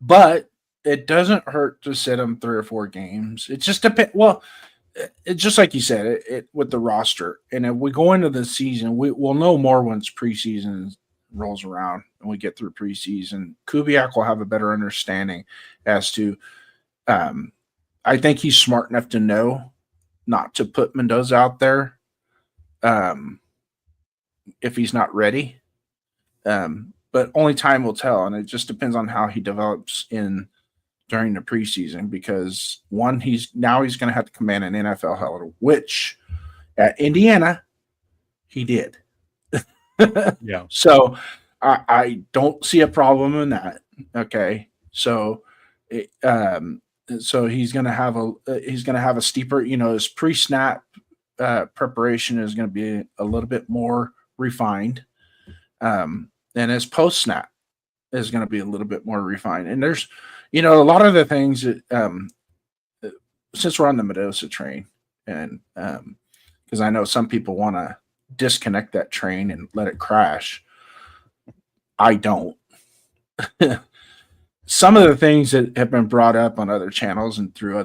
But it doesn't hurt to sit him 3 or 4 games. It just depends. Well, it's just like you said, it with the roster. And if we go into the season, we'll know more once preseason rolls around and we get through preseason. Kubiak will have a better understanding as to I think he's smart enough to know not to put Mendoza out there if he's not ready. But only time will tell, and it just depends on how he develops during the preseason. Because one, he's going to have to command an NFL helmet, which at Indiana he did. Yeah. So I don't see a problem in that. Okay, so so he's going to have a steeper. His pre-snap preparation is going to be a little bit more refined. And his post snap is going to be a little bit more refined. And there's, a lot of the things that, since we're on the Mendoza train, and because I know some people want to disconnect that train and let it crash, I don't. Some of the things that have been brought up on other channels and through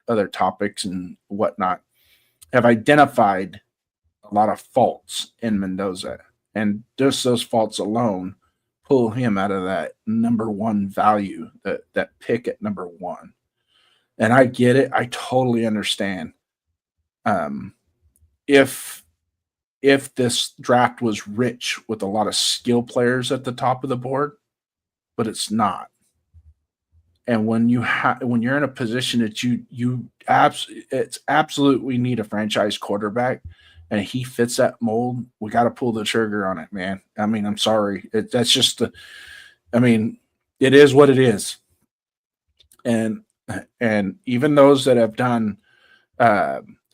other topics and whatnot have identified a lot of faults in Mendoza. And just those faults alone pull him out of that number one value, that pick at number one. And I get it. I totally understand. If this draft was rich with a lot of skill players at the top of the board, but it's not. And when you're in a position that it's absolute, we need a franchise quarterback, and he fits that mold. We got to pull the trigger on it, man. I mean, I'm sorry. That's just I mean, it is what it is. And even those that have done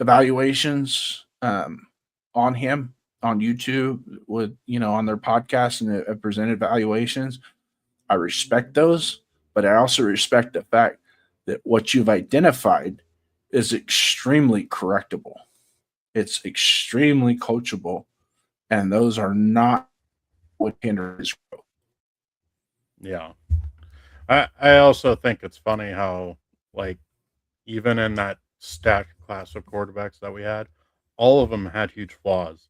evaluations on him on YouTube with on their podcast and have presented evaluations, I respect those, but I also respect the fact that what you've identified is extremely correctable. It's extremely coachable, and those are not what hinder his growth. Yeah. I also think it's funny how, like, even in that stacked class of quarterbacks that we had, all of them had huge flaws.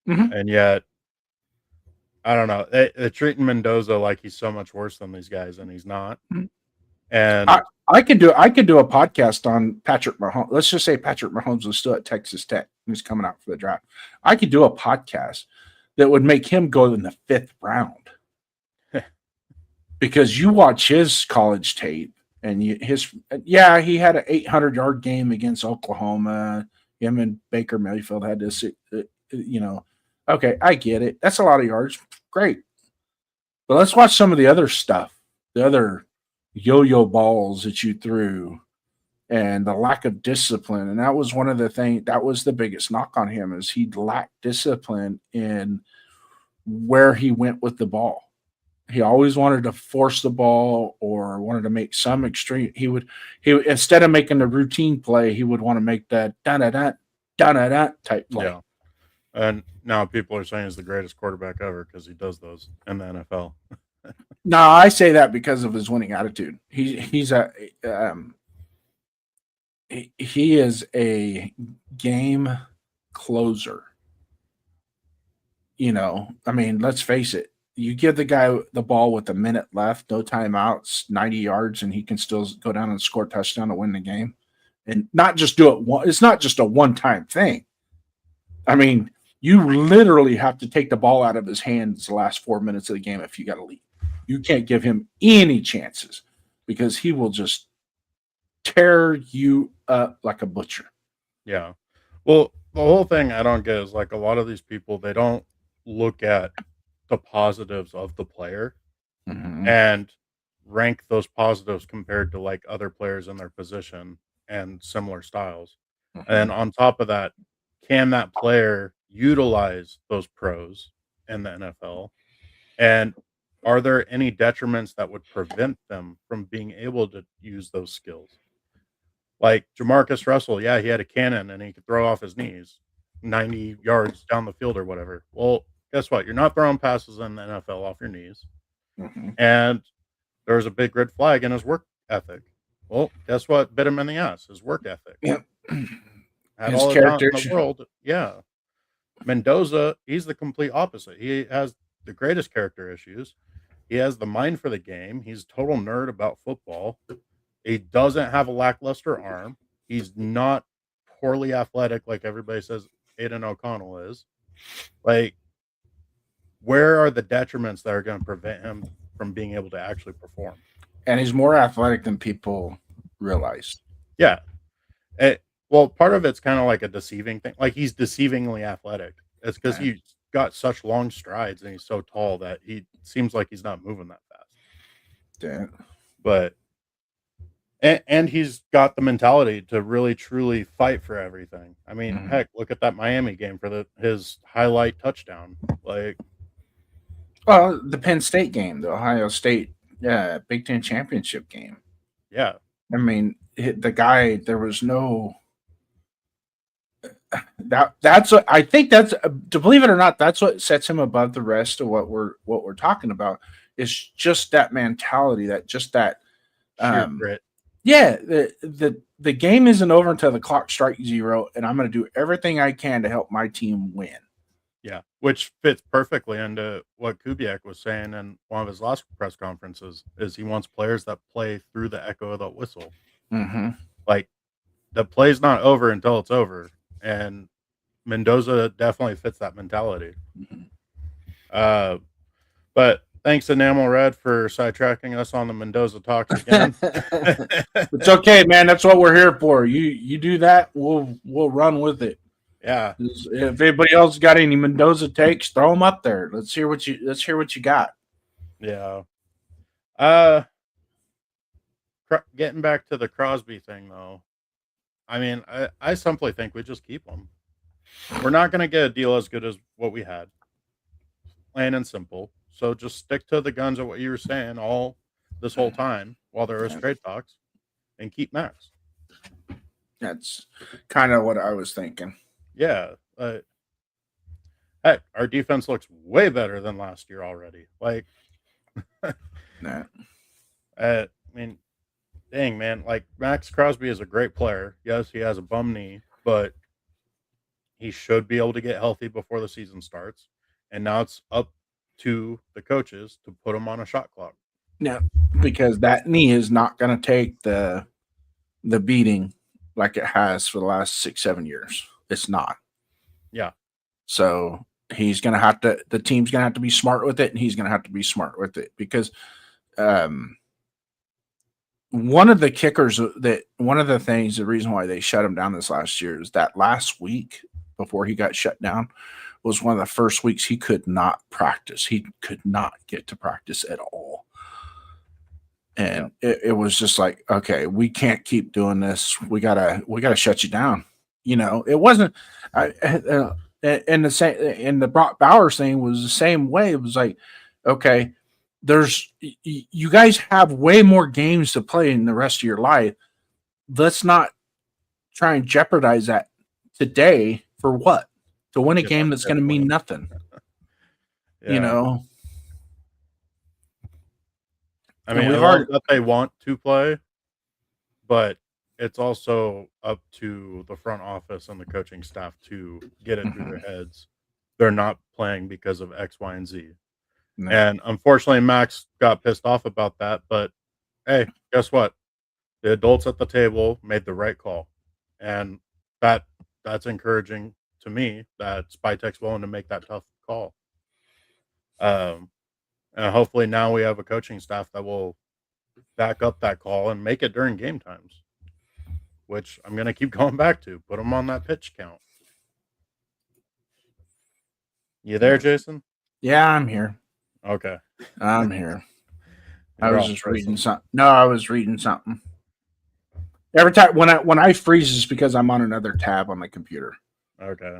Mhm. And yet, I don't know, they're treating Mendoza like he's so much worse than these guys, and he's not. Mhm. And I could do a podcast on Patrick Mahomes. Let's just say Patrick Mahomes was still at Texas Tech. He's coming out for the draft. I could do a podcast that would make him go in the 5th round. Because you watch his college tape and he had an 800-yard game against Oklahoma. Him and Baker Mayfield had this, okay, I get it. That's a lot of yards. Great. But let's watch some of the other stuff, the other yo-yo balls that you threw and the lack of discipline. And that was one of the things, that was the biggest knock on him, is he lacked discipline in where he went with the ball. He always wanted to force the ball or wanted to make some extreme. He would instead of making the routine play, he would want to make that da-da-da type play. yeah. And now people are saying he's the greatest quarterback ever because he does those in the NFL. No, I say that because of his winning attitude. He is a game closer. I mean, let's face it. You give the guy the ball with a minute left, no timeouts, 90 yards, and he can still go down and score a touchdown to win the game. And not just do it it's not just a one-time thing. I mean, you literally have to take the ball out of his hands the last 4 minutes of the game if you got to lead. You can't give him any chances because he will just tear you up like a butcher. Yeah. Well, the whole thing I don't get is, like, a lot of these people, they don't look at the positives of the player and rank those positives compared to, like, other players in their position and similar styles. And on top of that, can that player utilize those pros in the NFL? And are there any detriments that would prevent them from being able to use those skills? Like Jamarcus Russell, yeah, he had a cannon and he could throw off his knees 90 yards down the field or whatever. Well, guess what? You're not throwing passes in the NFL off your knees. And there's a big red flag in his work ethic. Well, guess what bit him in the ass? His work ethic. Yep. Had His all the talent character. in the world. Yeah. Mendoza, he's the complete opposite. He has the greatest character issues. He has the mind for the game. He's a total nerd about football. He doesn't have a lackluster arm. He's not poorly athletic like everybody says Aiden O'Connell is. Like, where are the detriments that are going to prevent him from being able to actually perform? And he's more athletic than people realize. Yeah. Well, part of it's kind of like a deceiving thing. Like, he's deceivingly athletic. It's because he's got such long strides and he's so tall that he seems like he's not moving that fast. Yeah. But and he's got the mentality to really truly fight for everything. I mean, heck, look at that Miami game for his highlight touchdown. Like, well, the Penn State game, the Ohio State Big Ten championship game. Yeah. I mean, the guy, there was no. That's what I think. That's, to believe it or not, that's what sets him above the rest of what we're talking about. Is just that mentality, that grit. Yeah, the game isn't over until the clock strikes 0, and I'm going to do everything I can to help my team win. Yeah, which fits perfectly into what Kubiak was saying in one of his last press conferences. Is he wants players that play through the echo of the whistle. Like, the play's not over until it's over, and Mendoza definitely fits that mentality. But thanks, Enamel Red, for sidetracking us on the Mendoza talks again. It's okay, man. That's what we're here for. You do that, we'll run with it. Yeah. If anybody else got any Mendoza takes, throw them up there. Let's hear what you got. Yeah. Getting back to the Crosby thing, though. I mean, I simply think we just keep him. We're not going to get a deal as good as what we had. Plain and simple. So just stick to the guns of what you were saying all this whole time while there was trade talks, and keep Max. That's kind of what I was thinking. Yeah. Heck, our defense looks way better than last year already. Like, Nah. I mean, dang, man. Like, Max Crosby is a great player. Yes, he has a bum knee, but he should be able to get healthy before the season starts. And now it's up to the coaches to put him on a shot clock. Yeah, because that knee is not going to take the beating like it has for the last 6-7 years. It's not. Yeah. So he's going to have to. The team's going to have to be smart with it, and he's going to have to be smart with it because one of the things, the reason why they shut him down this last year is that last week before he got shut down was one of the first weeks he could not practice. He could not get to practice at all. And it was just like, okay, we can't keep doing this. We gotta shut you down. You know, it wasn't, and the Brock Bowers thing was the same way. It was like, okay, you guys have way more games to play in the rest of your life. Let's not try and jeopardize that today for what? To win a game that's going to mean nothing. Yeah. You know? I mean, I love that they want to play, but it's also up to the front office and the coaching staff to get it through their heads. They're not playing because of X, Y, and Z. No. And unfortunately, Max got pissed off about that. But hey, guess what? The adults at the table made the right call, and that's encouraging to me that Spytek's willing to make that tough call. And hopefully now we have a coaching staff that will back up that call and make it during game times, which I'm going to keep going back to. Put them on that pitch count. You there, Jason? Yeah, I'm here. Okay. I'm here. I was just reading something. No, I was reading something. Every time when I freeze is because I'm on another tab on the computer. Okay.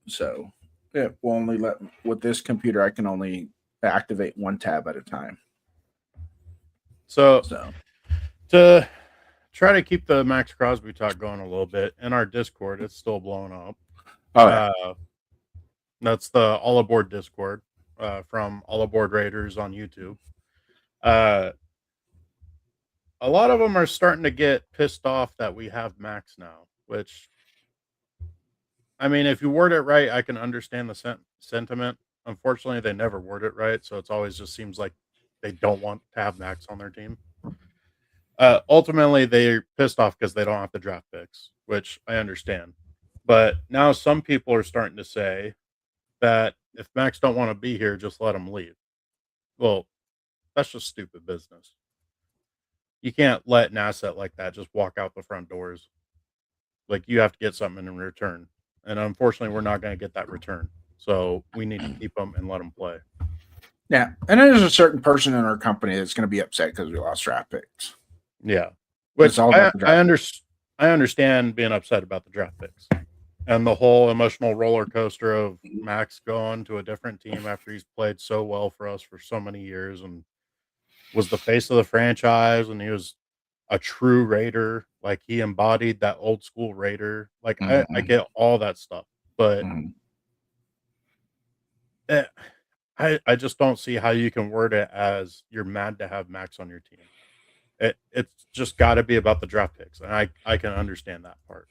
So it will only with this computer I can only activate one tab at a time. So to try to keep the Max Crosby talk going a little bit, in our Discord, it's still blowing up. That's the All Aboard Discord from All Aboard Raiders on YouTube. A lot of them are starting to get pissed off that we have Max now, which, I mean, if you word it right, I can understand the sentiment. Unfortunately, they never word it right, so it's always just seems like they don't want to have Max on their team. Ultimately, they're pissed off because they don't have the draft picks, which I understand. But now some people are starting to say that if Max don't want to be here, just let him leave. Well, that's just stupid business. You can't let an asset like that just walk out the front doors. Like, you have to get something in return. And unfortunately, we're not going to get that return. So we need to keep them and let them play. Yeah. And there's a certain person in our company that's going to be upset because we lost draft picks. Yeah. Which I understand being upset about the draft picks and the whole emotional roller coaster of Max going to a different team after he's played so well for us for so many years and was the face of the franchise, and he was a true Raider. Like, he embodied that old school Raider. Like, I get all that stuff, but I just don't see how you can word it as you're mad to have Max on your team. It's just got to be about the draft picks, and I can understand that part.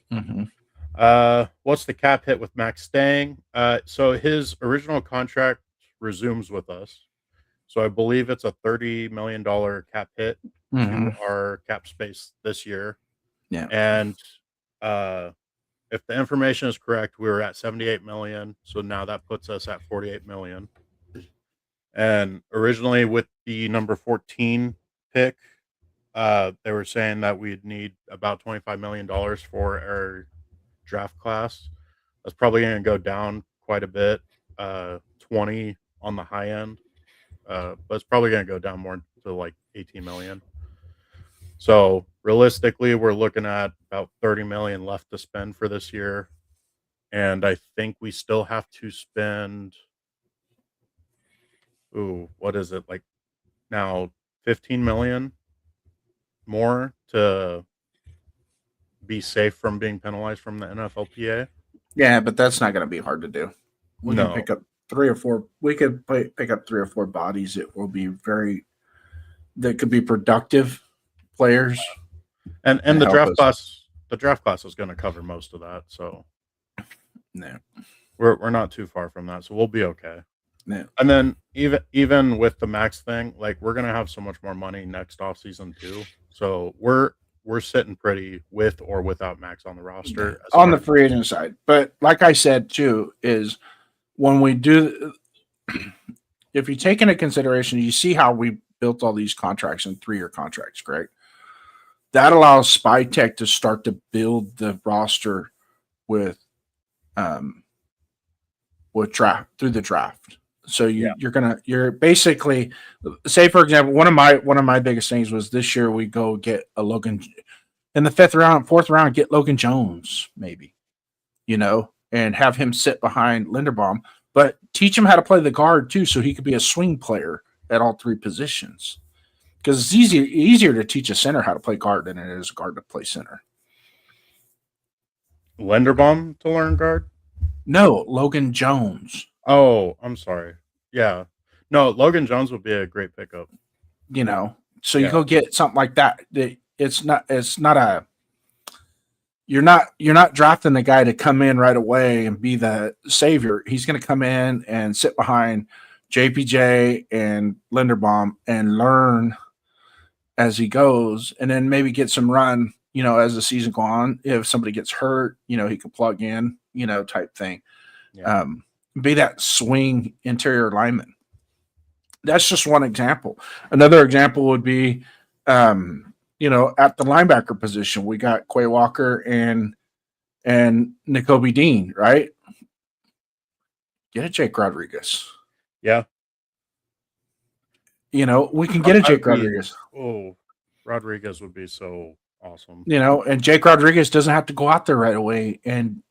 What's the cap hit with Max staying? So his original contract resumes with us. So I believe it's a $30 million cap hit to our cap space this year. Yeah. And if the information is correct, we were at 78 million. So now that puts us at 48 million. And originally with the number 14 pick, they were saying that we'd need about $25 million for our draft class. That's probably going to go down quite a bit, 20 on the high end, but it's probably going to go down more to like 18 million. So realistically, we're looking at about 30 million left to spend for this year. And I think we still have to spend, what is it, like now 15 million more to be safe from being penalized from the NFLPA. Yeah, but that's not going to be hard to do. We No. can pick up 3 or 4. We could pick up 3 or 4 bodies. It will be that could be productive players. And the help draft us. class is going to cover most of that. So No. we're not too far from that. So we'll be okay. No. And then even with the max thing, like we're going to have so much more money next off season too. So we're sitting pretty with or without max on the roster On the free agent side. But like I said too, is when we do, if you take into consideration, you see how we built all these contracts in 3-year contracts, correct? That allows SpyTech to start to build the roster with draft through the draft. So you're basically, say for example, one of my biggest things was this year we go get a Logan in the 4th round, get Logan Jones maybe, and have him sit behind Linderbaum, but teach him how to play the guard too, so he could be a swing player at all 3 positions. Because it's easier to teach a center how to play guard than it is a guard to play center. Linderbaum to learn guard? No, Logan Jones. Oh, I'm sorry. Yeah. No, Logan Jones would be a great pickup. So you go get something like that. It's not a, you're not drafting the guy to come in right away and be the savior. He's going to come in and sit behind JPJ and Linderbaum and learn as he goes, and then maybe get some run, as the season goes on. If somebody gets hurt, he can plug in, type thing. Yeah. Be that swing interior lineman. That's just one example. Another example would be, at the linebacker position, we got Quay Walker and Nakobe Dean, right? Get a Jake Rodriguez. Yeah. We can get a Jake Rodriguez. Oh, Rodriguez would be so awesome. And Jake Rodriguez doesn't have to go out there right away and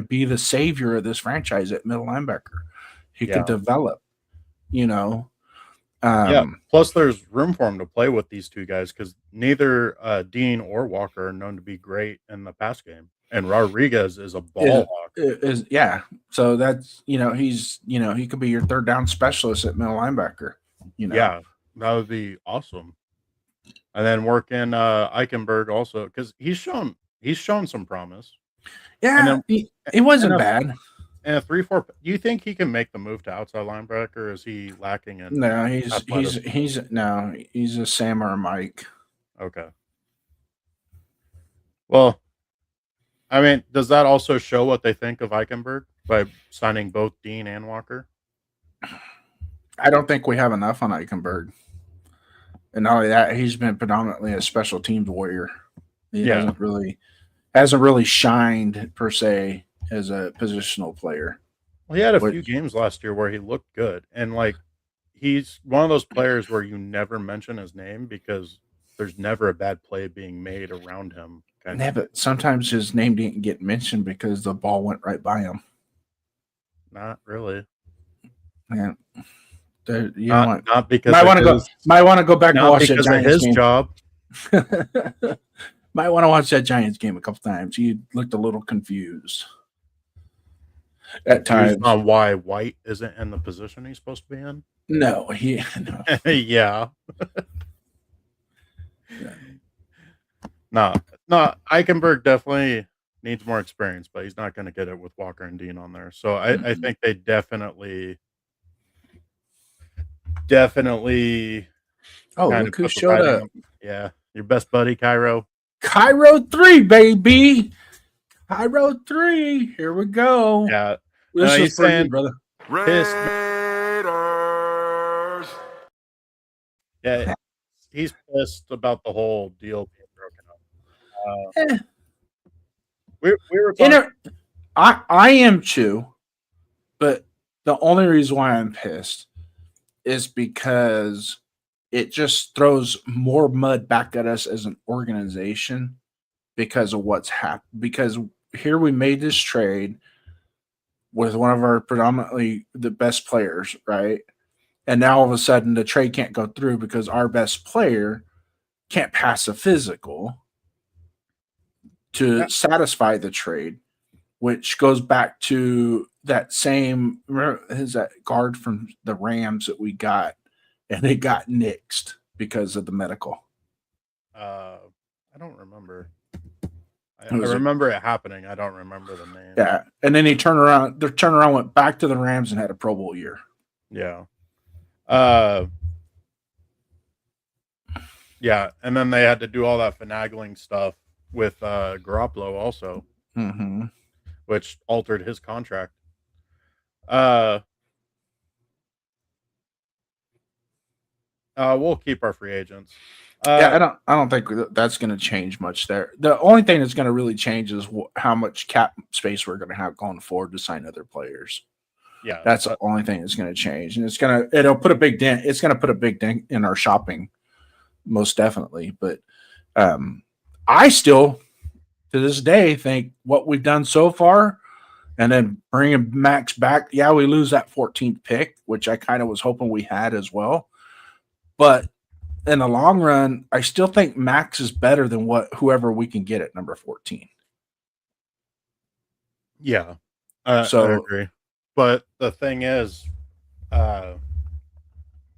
be the savior of this franchise at middle linebacker. He could develop, Plus, there's room for him to play with these 2 guys because neither Dean or Walker are known to be great in the pass game, and Rodriguez is a ball hawk. So that's he's he could be your 3rd down specialist at middle linebacker. Yeah, that would be awesome. And then work in Eichenberg also because he's shown some promise. Yeah, he wasn't bad. And a 3-4. Do you think he can make the move to outside linebacker? Or is he lacking in? No, he's a Sam or a Mike. Okay. Well, I mean, does that also show what they think of Eichenberg by signing both Dean and Walker? I don't think we have enough on Eichenberg. And not only that, he's been predominantly a special teams warrior. He hasn't really shined per se as a positional player. Well, he had a few games last year where he looked good, and he's one of those players where you never mention his name because there's never a bad play being made around him. But sometimes his name didn't get mentioned because the ball went right by him. Not really. Yeah. Not because might want to go back and watch that Giants game. Job. Might want to watch that Giants game a couple times. He looked a little confused at times on why White isn't in the position he's supposed to be in. No. Yeah. No. Eichenberg definitely needs more experience, but he's not going to get it with Walker and Dean on there. So I think they definitely. Oh, look who showed up. Yeah, your best buddy, Cairo. Cairo 3, baby. Cairo 3. Here we go. Yeah. This he's is for you, saying brother. Pissed. Raiders. Yeah, he's pissed about the whole deal being broken up. Eh, We were talking. I am too, but the only reason why I'm pissed is because it just throws more mud back at us as an organization because of what's happened. Because here we made this trade with one of our predominantly the best players, right? And now all of a sudden the trade can't go through because our best player can't pass a physical to satisfy the trade, which goes back to that same is that guard from the Rams that we got, and it got nixed because of the medical. I don't remember. I Who was it? remember it happening. I don't remember the name. Yeah, and then he turned around. The turnaround went back to the Rams and had a Pro Bowl year. Yeah. Yeah, and then they had to do all that finagling stuff with Garoppolo also, Mm-hmm. which altered his contract. We'll keep our free agents. Yeah, I don't think that's going to change much there. The only thing that's going to really change is how much cap space we're going to have going forward to sign other players. Yeah, That's the only thing that's going to change, and it'll put a big dent. It's going to put a big dent in our shopping, most definitely. But I still, to this day, think what we've done so far, and then bringing Max back. Yeah, we lose that 14th pick, which I kind of was hoping we had as well, but in the long run, I still think Max is better than whoever we can get at number 14. Yeah, So I agree. But the thing is,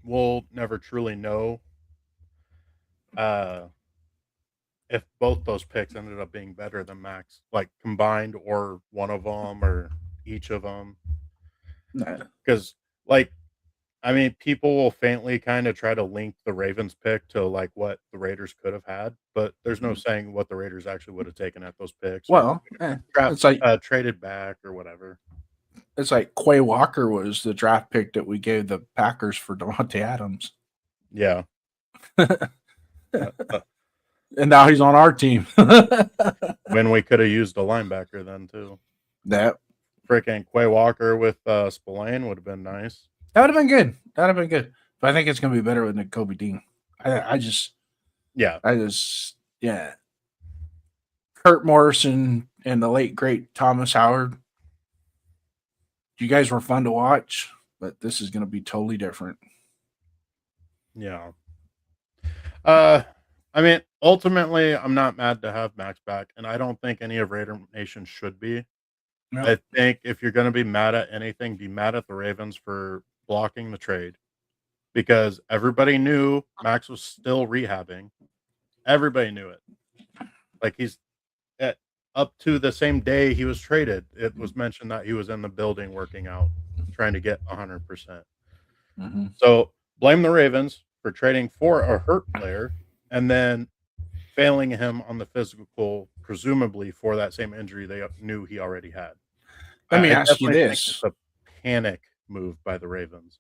we'll never truly know if both those picks ended up being better than Max, like combined, or one of them, or each of them. Because, like, I mean, people will faintly kind of try to link the Ravens pick to like what the Raiders could have had, but there's no saying what the Raiders actually would have taken at those picks. well, it's like Traded back or whatever. It's like Quay Walker was the draft pick that we gave the Packers for Devontae Adams. Yeah. And now he's on our team. When we could have used a linebacker then too. That Freaking Quay Walker with Spillane would have been nice. would have been good. That would have been good. But I think it's going to be better with Nakobe Dean. Yeah. Kurt Morrison and the late, great Thomas Howard. You guys were fun to watch, but this is going to be totally different. Yeah. I mean, ultimately, I'm not mad to have Max back, and I don't think any of Raider Nation should be. No. I think if you're going to be mad at anything, be mad at the Ravens for blocking the trade, because everybody knew Max was still rehabbing. Everybody knew it. Like up to the same day he was traded, it was mentioned that he was in the building working out, trying to get 100%. Mm-hmm. So blame the Ravens for trading for a hurt player and then failing him on the physical, presumably for that same injury they knew he already had. Let me ask you definitely think this. it's a panic move by the Ravens.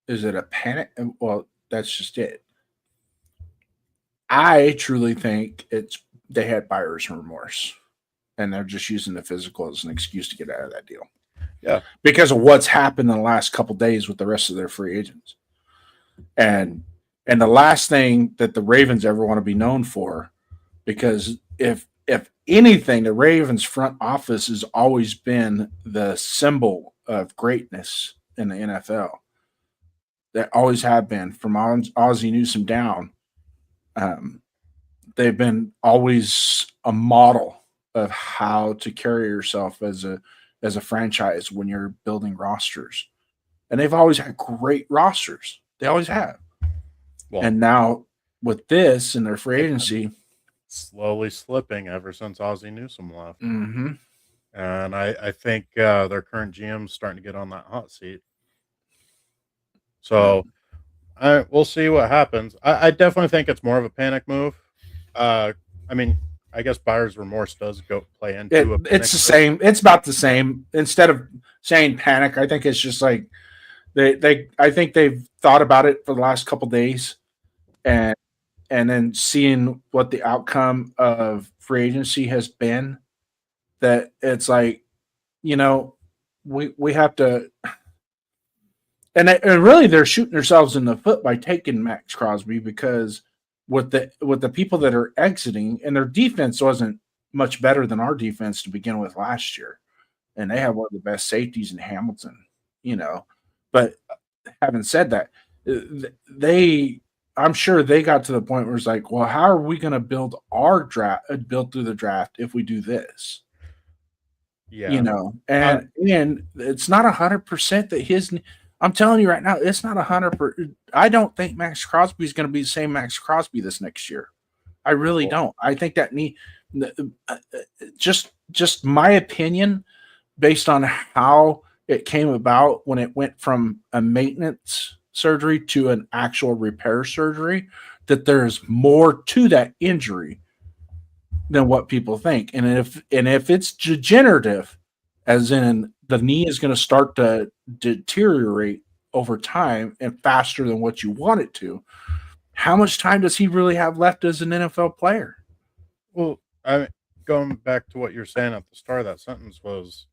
Is it a panic? Well, that's just it. I truly think they had buyer's remorse, and they're just using the physical as an excuse to get out of that deal. Yeah, because of what's happened in the last couple of days with the rest of their free agents, and the last thing that the Ravens ever want to be known for, because if anything, the Ravens front office has always been the symbol of greatness in the NFL. They always have been, from Ozzie Newsome down. They've been always a model of how to carry yourself as a franchise when you're building rosters. And they've always had great rosters. They always have. Well, and now with this and their free agency, slowly slipping ever since Ozzie Newsome left. Mm-hmm. And I think their current GM's starting to get on that hot seat. So we'll see what happens. I definitely think it's more of a panic move. I mean, I guess buyer's remorse does go play into It's the same. It's about the same. Instead of saying panic, I think it's just like I think they've thought about it for the last couple days, and then seeing what the outcome of free agency has been, that it's like, we have to, and really they're shooting themselves in the foot by taking Max Crosby, because with the people that are exiting, and their defense wasn't much better than our defense to begin with last year, and they have one of the best safeties in Hamilton, But having said that, I'm sure they got to the point where it's like, well, how are we going to build through the draft if we do this? Yeah. And it's not 100% that I'm telling you right now, it's not 100%. I don't think Max Crosby is going to be the same Max Crosby this next year. I really don't. I think that just my opinion, based on how it came about when it went from a maintenance surgery to an actual repair surgery, that there's more to that injury than what people think. And if it's degenerative, as in the knee is going to start to deteriorate over time and faster than what you want it to, how much time does he really have left as an NFL player? Well, going back to what you're saying at the start of that sentence was,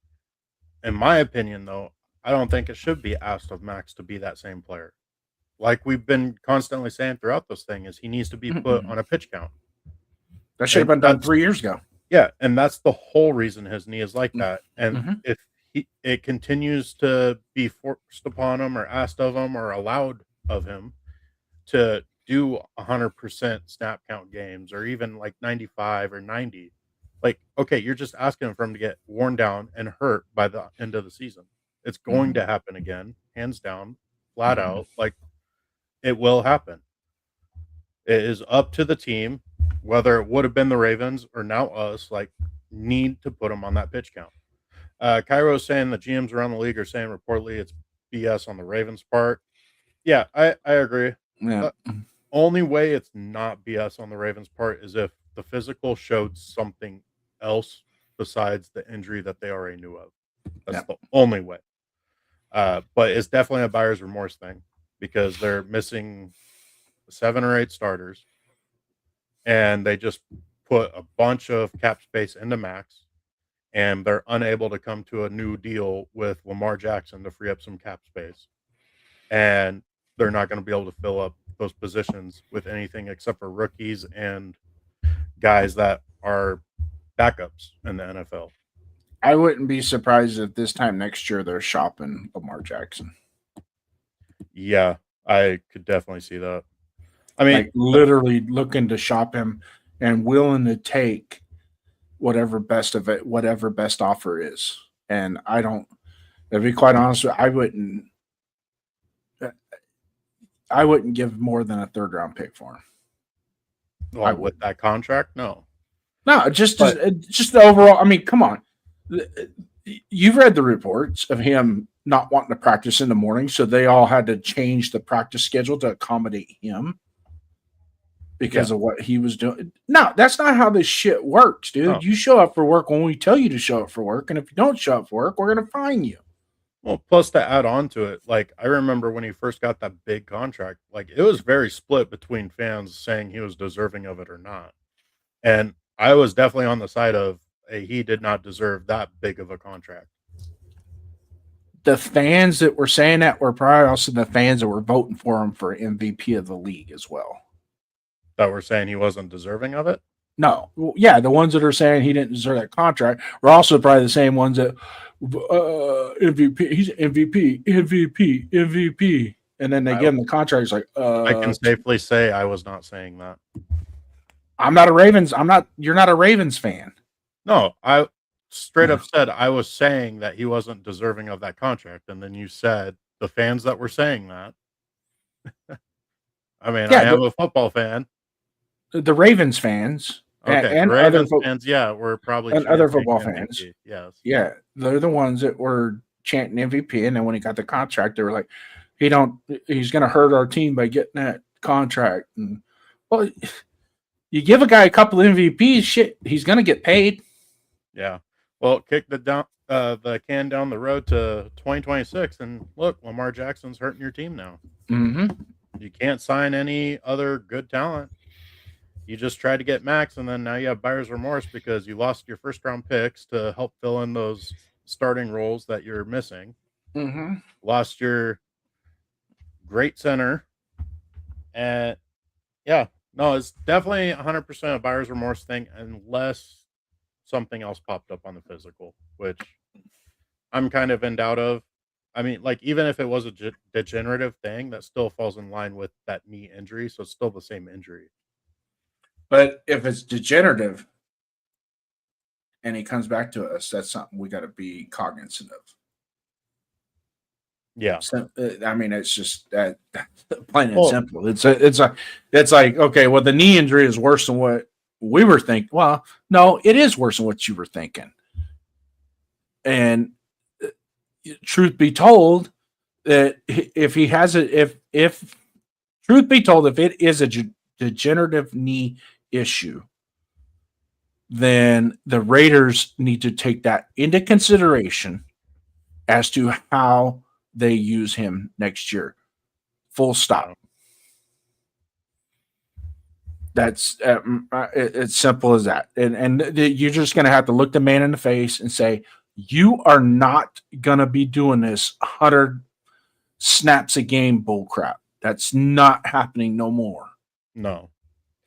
in my opinion, though, I don't think it should be asked of Max to be that same player. Like we've been constantly saying throughout this thing, is he needs to be put on a pitch count. That should have been done 3 years ago. Yeah, and that's the whole reason his knee is like that. And if it continues to be forced upon him or asked of him or allowed of him to do 100% snap count games, or even like 95 or 90, like, okay, you're just asking for him to get worn down and hurt by the end of the season. It's going to happen again, hands down, flat out. Like, it will happen. It is up to the team, whether it would have been the Ravens or now us, like, need to put him on that pitch count. Cairo is saying the GMs around the league are saying reportedly it's BS on the Ravens' part. Yeah, I agree. Yeah. Only way it's not BS on the Ravens' part is if the physical showed something else besides the injury that they already knew of. That's the only way. But it's definitely a buyer's remorse thing, because they're missing 7 or 8 starters, and they just put a bunch of cap space into Max, and they're unable to come to a new deal with Lamar Jackson to free up some cap space. And they're not going to be able to fill up those positions with anything except for rookies and guys that are backups in the NFL. I wouldn't be surprised if this time next year they're shopping Lamar Jackson. Yeah, I could definitely see that. I mean, like literally looking to shop him and willing to take whatever best offer is. And to be quite honest, I wouldn't give more than a 3rd round pick for him. Well, with that contract, no, just the overall. I mean, come on, you've read the reports of him not wanting to practice in the morning, so they all had to change the practice schedule to accommodate him because of what he was doing. No, that's not how this shit works, dude. No. You show up for work when we tell you to show up for work, and if you don't show up for work, we're going to fine you. Well, plus to add on to it, like, I remember when he first got that big contract, like, it was very split between fans saying he was deserving of it or not. And I was definitely on the side of he did not deserve that big of a contract. The fans that were saying that were probably also the fans that were voting for him for MVP of the league as well. That were saying he wasn't deserving of it? No. Yeah, the ones that are saying he didn't deserve that contract were also probably the same ones that MVP, he's MVP. And then they give him the contract. It's like, I can safely say I was not saying that. You're not a Ravens fan. No, I straight up said I was saying that he wasn't deserving of that contract. And then you said the fans that were saying that. I mean, I am a football fan. The Ravens fans. Okay, and Ravens fans, we're probably and other football fans. MVP. Yes. Yeah, they're the ones that were chanting MVP, and then when he got the contract, they were like, he's going to hurt our team by getting that contract. And well, You give a guy a couple MVPs, shit, he's gonna get paid. Yeah. Well, kick the can down the road to 2026, and look, Lamar Jackson's hurting your team now. Mm-hmm. You can't sign any other good talent. You just tried to get Max, and then now you have buyer's remorse because you lost your first round picks to help fill in those starting roles that you're missing. Mm-hmm. Lost your great center, and yeah, no, it's definitely 100% a buyer's remorse thing, unless something else popped up on the physical, which I'm kind of in doubt of. I mean, like, even if it was a degenerative thing, that still falls in line with that knee injury, so it's still the same injury. But if it's degenerative and he comes back to us, that's something we got to be cognizant of. Yeah. So, I mean, it's just that plain and simple. It's like, okay, well, the knee injury is worse than what we were thinking. Well, no, it is worse than what you were thinking. And truth be told, that if he has if truth be told, if it is a degenerative knee issue, then the Raiders need to take that into consideration as to how they use him next year. Full stop. That's it's simple as that. And you're just going to have to look the man in the face and say, you are not going to be doing this 100 snaps a game bullcrap. That's not happening no more. No.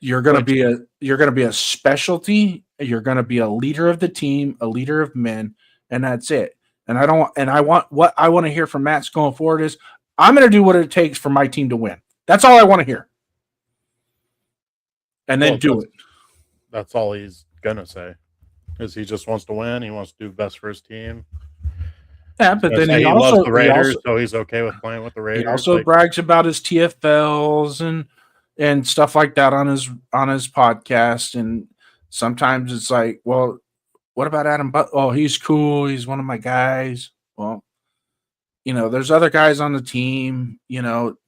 You're going to be a specialty. You're going to be a leader of the team, a leader of men, and that's it. And what I want to hear from Matt's going forward is, I'm going to do what it takes for my team to win. That's all I want to hear. And then do it. That's all he's going to say. Because he just wants to win. He wants to do best for his team. Yeah, but then he loves the Raiders, so he's okay with playing with the Raiders. He also brags about his TFLs and stuff like that on his podcast. And sometimes it's like, well, what about Adam Butler? Oh, he's cool. He's one of my guys. Well, there's other guys on the team.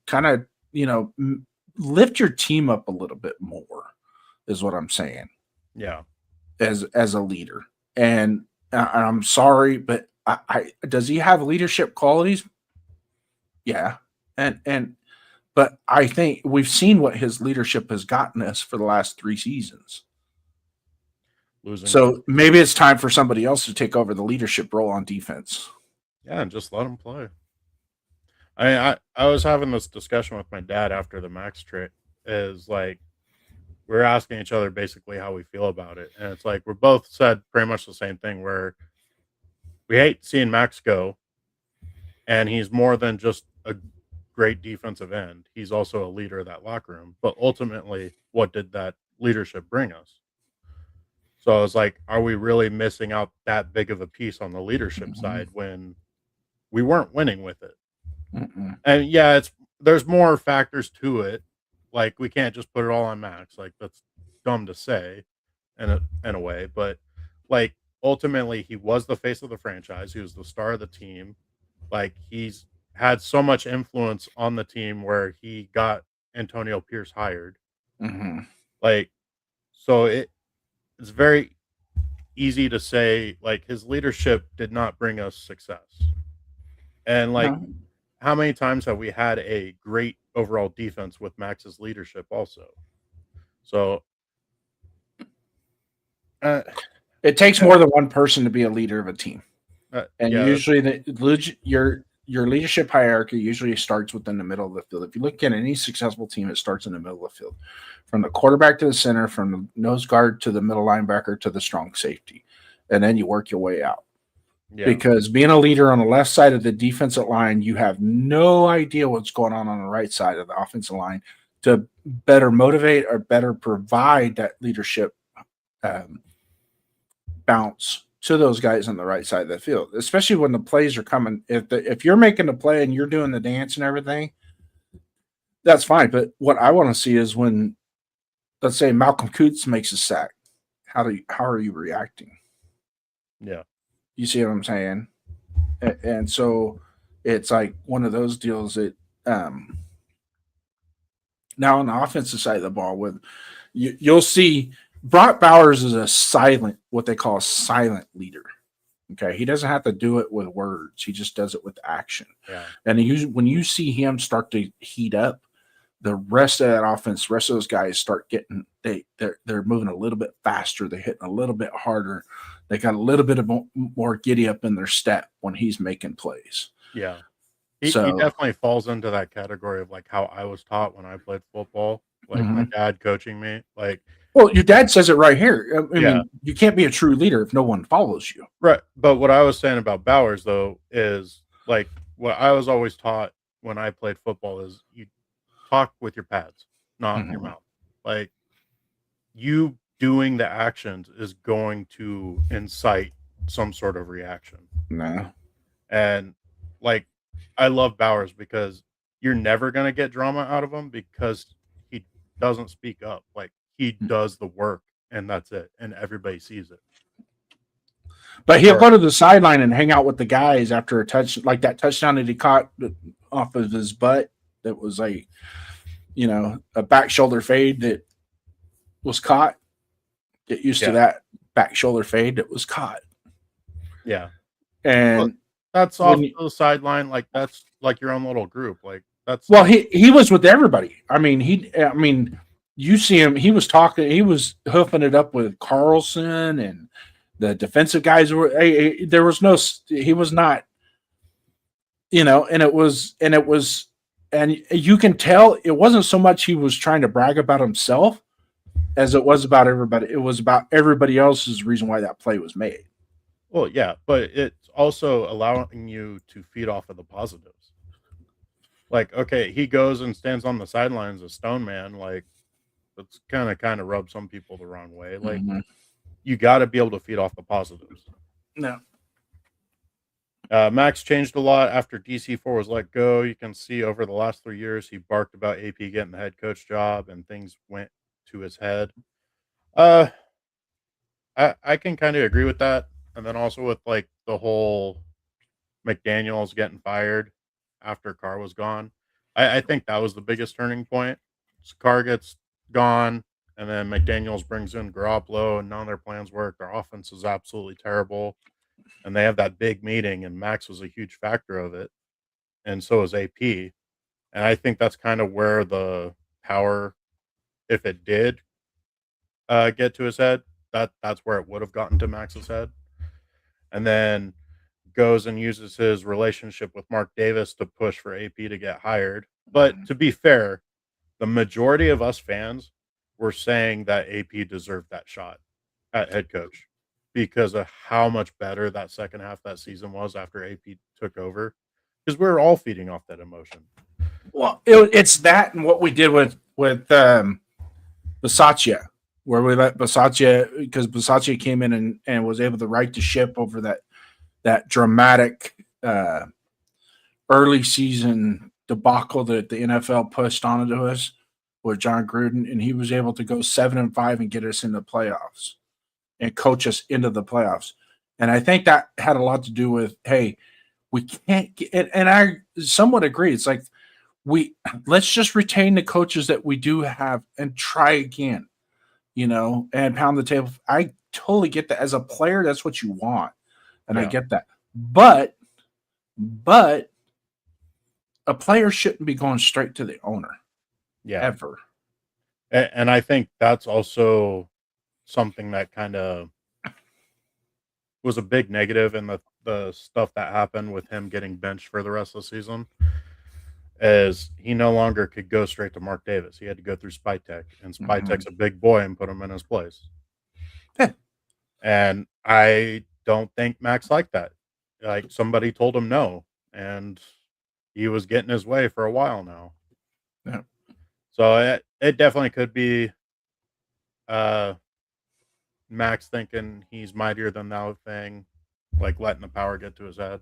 Kind of, lift your team up a little bit more, is what I'm saying. Yeah. As a leader, and I'm sorry, but does he have leadership qualities? Yeah, but I think we've seen what his leadership has gotten us for the last 3 seasons. So maybe it's time for somebody else to take over the leadership role on defense. Yeah, and just let him play. I was having this discussion with my dad after the Max trade. Is like, we're asking each other basically how we feel about it. And it's like, we're both said pretty much the same thing, where we hate seeing Max go. And he's more than just a great defensive end. He's also a leader of that locker room. But ultimately, what did that leadership bring us? So I was like, are we really missing out that big of a piece on the leadership side when we weren't winning with it? And yeah, there's more factors to it. Like, we can't just put it all on Max. Like, that's dumb to say in a way. But, like, ultimately, he was the face of the franchise. He was the star of the team. Like, he's had so much influence on the team where he got Antonio Pierce hired. Like, so it's very easy to say, like, his leadership did not bring us success. And, like, how many times have we had a great overall defense with Max's leadership also? So it takes more than one person to be a leader of a team. And yeah, usually your leadership hierarchy usually starts within the middle of the field. If you look at any successful team, it starts in the middle of the field. From the quarterback to the center, from the nose guard to the middle linebacker to the strong safety. And then you work your way out. Yeah. Because being a leader on the left side of the defensive line, you have no idea what's going on the right side of the offensive line to better motivate or better provide that leadership bounce to those guys on the right side of the field, especially when the plays are coming. If you're making the play and you're doing the dance and everything, that's fine. But what I want to see is when, let's say, Malcolm Koonce makes a sack, how are you reacting? Yeah. You see what I'm saying? And so it's like one of those deals that now on the offensive side of the ball with, You'll see Brock Bowers is a silent, what they call a silent leader. Okay, he doesn't have to do it with words; he just does it with action. Yeah. And when you see him start to heat up, the rest of that offense, the rest of those guys start getting they're moving a little bit faster, they're hitting a little bit harder, they got a little bit of more giddy up in their step when he's making plays. Yeah. He So definitely falls into that category of like how I was taught when I played football. Like my dad coaching me. Like, well, your dad says it right here. I Yeah. mean, you can't be a true leader if no one follows you. right. But what I was saying about Bowers though is like what I was always taught when I played football is you talk with your pads, not your mouth. Like you doing the actions is going to incite some sort of reaction. No. And like I love Bowers because you're never going to get drama out of him because he doesn't speak up. Like he does the work and that's it. And everybody sees it. But he'll go to the sideline and hang out with the guys after a touch, like that touchdown that he caught off of his butt. That was a back shoulder fade that was caught. Get used to that back shoulder fade that was caught. Yeah. And that's off the sideline. Like that's like your own little group. Like that's he was with everybody. I mean, you see him. He was talking. He was hoofing it up with Carlson and the defensive guys. There was no. He was not. And you can tell it wasn't so much he was trying to brag about himself as it was about everybody. It was about everybody else's reason why that play was made. Well, yeah, but it's also allowing you to feed off of the positives. Like, okay, he goes and stands on the sidelines a stone man. Like, that's kind of rubs some people the wrong way. Like, you got to be able to feed off the positives. No. Max changed a lot after DC4 was let go. You can see over the last 3 years, he barked about AP getting the head coach job and things went to his head. I can kind of agree with that. And then also with like the whole McDaniels getting fired after Carr was gone. I think that was the biggest turning point. So Carr gets gone, and then McDaniels brings in Garoppolo, and none of their plans work. Their offense is absolutely terrible. And they have that big meeting, and Max was a huge factor of it. And so is AP. And I think that's kind of where the power, if it did get to his head, that's where it would have gotten to Max's head. And then goes and uses his relationship with Mark Davis to push for AP to get hired. But to be fair, the majority of us fans were saying that AP deserved that shot at head coach because of how much better that second half of that season was after AP took over. Because we were all feeding off that emotion. Well, it's that and what we did with Bisaccia, where we let Bisaccia, because Bisaccia came in and was able to right the ship over that dramatic early season debacle that the NFL pushed onto us with John Gruden, and he was able to go 7-5 and get us into the playoffs and coach us into the playoffs. And I think that had a lot to do with, hey, we can't get, and I somewhat agree. It's like let's just retain the coaches that we do have and try again, and pound the table. I totally get that. As a player, that's what you want. And I get that. But a player shouldn't be going straight to the owner. Yeah. Ever. And I think that's also something that kind of was a big negative in the stuff that happened with him getting benched for the rest of the season. As he no longer could go straight to Mark Davis. He had to go through Spytek. And Spytek's a big boy and put him in his place. Yeah. And I don't think Max liked that. Like somebody told him no, and he was getting his way for a while now. Yeah. So it definitely could be Max thinking he's mightier than thou thing, like letting the power get to his head.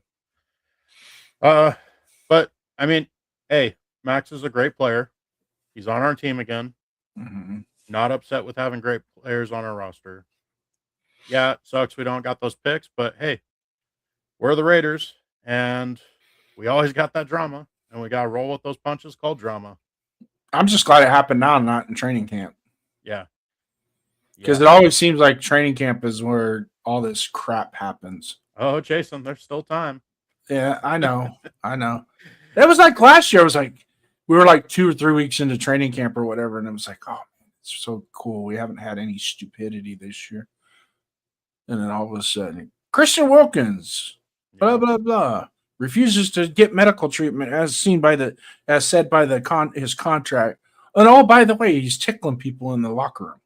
But I mean, hey, Max is a great player. He's on our team again. Mm-hmm. Not upset with having great players on our roster. Yeah, it sucks we don't got those picks, but hey, we're the Raiders, and we always got that drama, and we got to roll with those punches called drama. I'm just glad it happened now, not in training camp. Yeah. Because Yeah. it always seems like training camp is where all this crap happens. Oh, Jason, there's still time. Yeah, I know. I know. It was like last year. It was like we were like 2 or 3 weeks into training camp or whatever, and it was like, oh, man, it's so cool. We haven't had any stupidity this year. And then all of a sudden, Christian Wilkins, blah Yeah. blah blah, refuses to get medical treatment as said by his contract. And oh, by the way, he's tickling people in the locker room.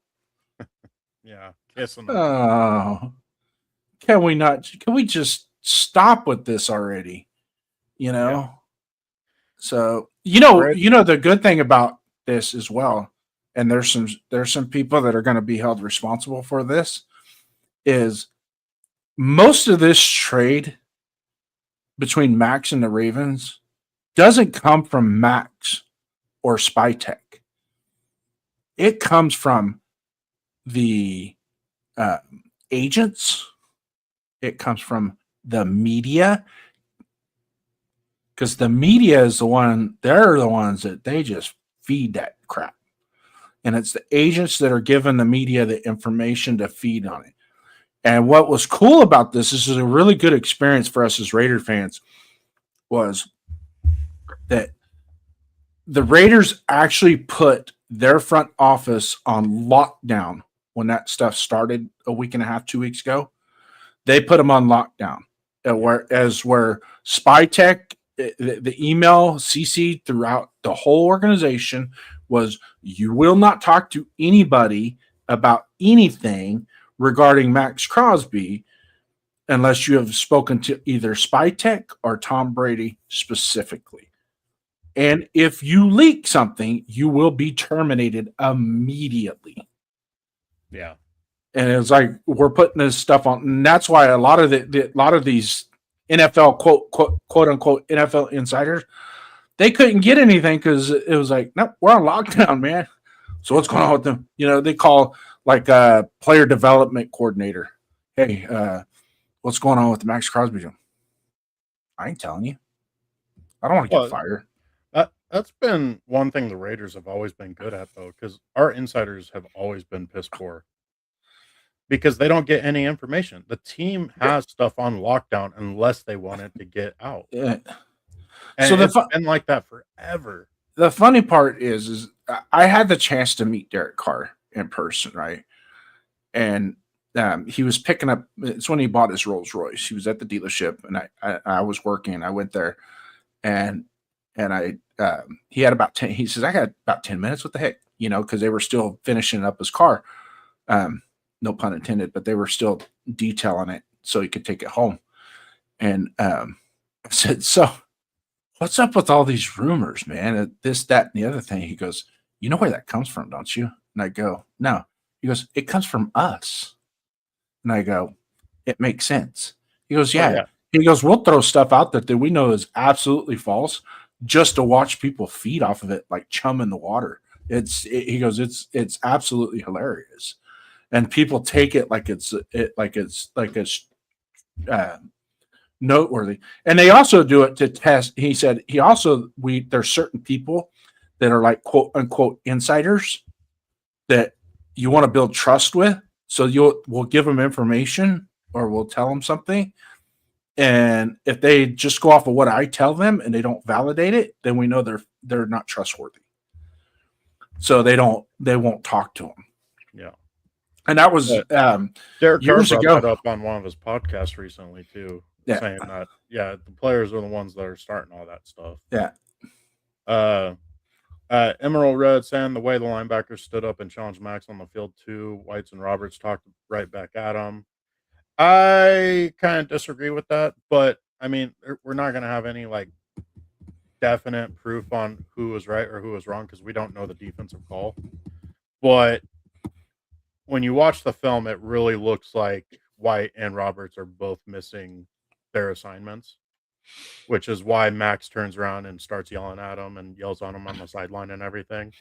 Yeah. Kissing them. Oh, can we not? Can we just stop with this already? You know. Yeah. So Right. the good thing about this as well, and there's some people that are going to be held responsible for this. Is most of this trade between Max and the Ravens doesn't come from Max or Spytech. It comes from the agents. It comes from the media. Because the media is they're the ones that they just feed that crap. And it's the agents that are giving the media the information to feed on it. And what was cool about this is a really good experience for us as Raider fans was that the Raiders actually put their front office on lockdown when that stuff started a week and a half, 2 weeks ago. They put them on lockdown. Where Spytech, the email CC throughout the whole organization was, you will not talk to anybody about anything regarding Max Crosby unless you have spoken to either Spytech or Tom Brady specifically. And if you leak something, you will be terminated immediately. Yeah. And it was like, we're putting this stuff on, and that's why a lot of these NFL quote unquote NFL insiders, they couldn't get anything because it was like, nope, we're on lockdown, man. So what's going on with them? They call like a player development coordinator. Hey, what's going on with the Max Crosby deal? I ain't telling you. I don't want to get fired. That's been one thing the Raiders have always been good at, though, because our insiders have always been piss poor because they don't get any information. The team has stuff on lockdown unless they want it to get out. Yeah. And so it's been like that forever. The funny part is I had the chance to meet Derek Carr in person, right? And he was picking up. It's when he bought his Rolls Royce. He was at the dealership, and I was working. I went there, and he had about 10. He says, I got about 10 minutes. What the heck, because they were still finishing up his car. No pun intended, but they were still detailing it so he could take it home. And I said, so what's up with all these rumors, man? This, that, and the other thing. He goes, you know where that comes from, don't you? And I go, no. He goes, it comes from us. And I go, it makes sense. He goes, yeah. Oh, yeah. He goes, we'll throw stuff out that we know is absolutely false just to watch people feed off of it like chum in the water. He goes, it's absolutely hilarious. And people take it like it's noteworthy. And they also do it to test. He said there's certain people that are like quote unquote insiders that you want to build trust with. So we'll give them information or we'll tell them something. And if they just go off of what I tell them and they don't validate it, then we know they're not trustworthy. So they won't talk to them. Yeah. And that was Derek years Carr ago. brought that up on one of his podcasts recently too, saying that the players are the ones that are starting all that stuff. Yeah. Emerald Red saying the way the linebackers stood up and challenged Max on the field too. Whites and Roberts talked right back at him. I kind of disagree with that, but I mean, we're not going to have any like definite proof on who was right or who was wrong because we don't know the defensive call. But when you watch the film, it really looks like White and Roberts are both missing their assignments, which is why Max turns around and starts yelling at him and yells on him on the sideline and everything.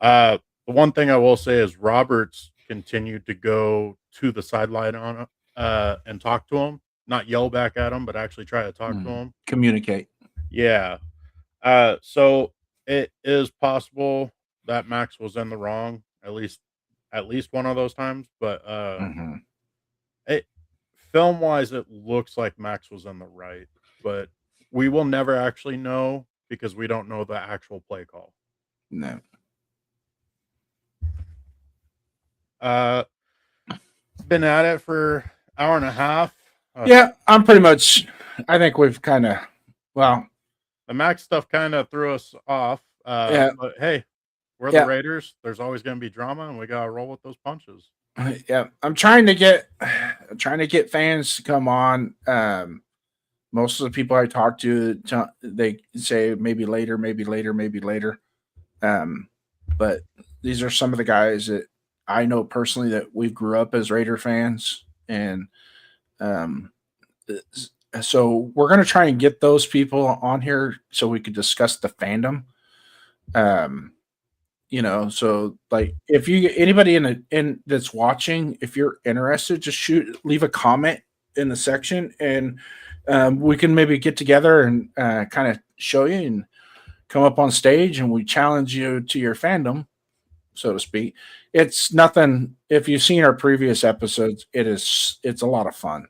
The one thing I will say is Roberts continued to go to the sideline on and talk to him, not yell back at him, but actually try to talk to him. Communicate. Yeah. So it is possible that Max was in the wrong, at least at least one of those times. But Mhm. it film wise, it looks like Max was in the right, but we will never actually know because we don't know the actual play call. No. Been at it for hour and a half. Yeah, I'm pretty much. I think we've kind of. Well, The Max stuff kind of threw us off. Yeah. But hey, we're Yeah. the Raiders. There's always going to be drama, and we got to roll with those punches. yeah, I'm trying to get fans to come on. Most of the people I talk to, they say maybe later, maybe later, maybe later. But these are some of the guys that I know personally that we grew up as Raider fans, and so we're going to try and get those people on here so we could discuss the fandom. So like if you anybody in that's watching, if you're interested, just leave a comment in the section, and we can maybe get together and kind of show you and come up on stage, and we challenge you to your fandom, so to speak. It's nothing. If you've seen our previous episodes, it's a lot of fun.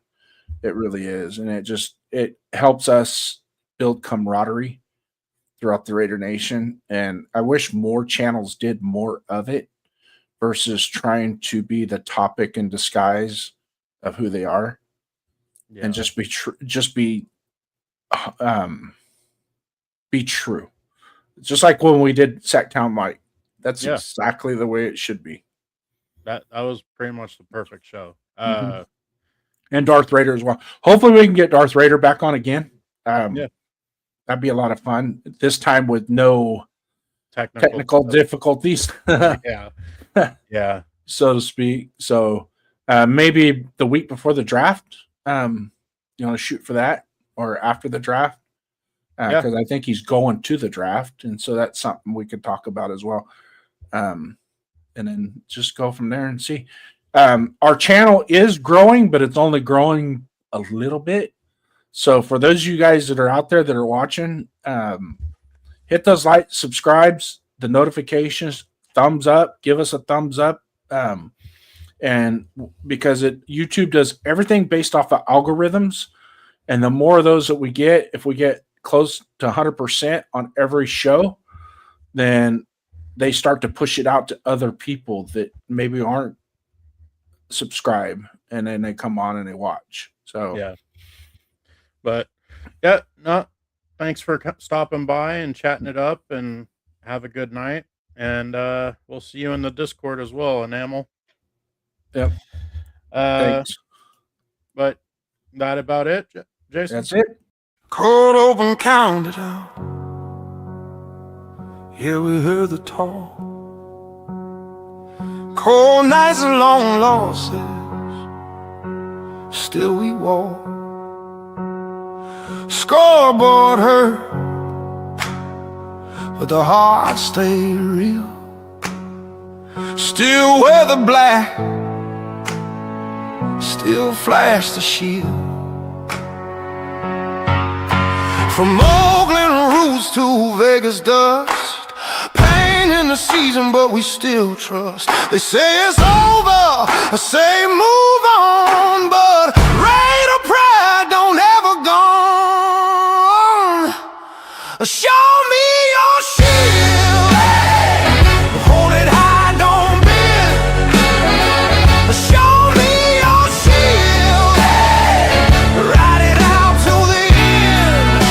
It really is, and it helps us build camaraderie throughout the Raider Nation. And I wish more channels did more of it versus trying to be the topic in disguise of who they are, and just be true. Just be true. Just like when we did Sacktown Mike. That's exactly the way it should be. That was pretty much the perfect show. And Darth Raider as well. Hopefully we can get Darth Raider back on again. That'd be a lot of fun. This time with no technical difficulties. Yeah. So to speak. So maybe the week before the draft, shoot for that, or after the draft. Because I think he's going to the draft. And so that's something we could talk about as well. And then just go from there and see. Our channel is growing, but it's only growing a little bit. So for those of you guys that are out there that are watching, hit those likes, subscribes, the notifications, thumbs up, give us a thumbs up. And because YouTube does everything based off of algorithms. And the more of those that we get, if we get close to 100% on every show, then they start to push it out to other people that maybe aren't subscribed, and then they come on and they watch. So thanks for stopping by and chatting it up, and have a good night, and we'll see you in the Discord as well, Enamel. Yep. Thanks. But that about it, Jason? That's it. Cold open, counted out. Yeah, we heard the talk. Cold nights and long losses, still we walk. Scoreboard hurt, but the heart stayed real. Still wear the black, still flash the shield. From Oakland roots to Vegas dust, pain in the season, but we still trust. They say it's over, I say move on, but Raider pride don't ever gone. Show me your shield, hold it high, don't bend. Show me your shield, ride it out to the end.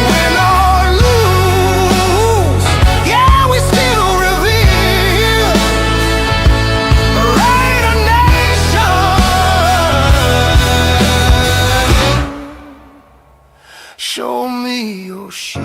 Win or lose, yeah, we still reveal Raider Nation. Show me your shield.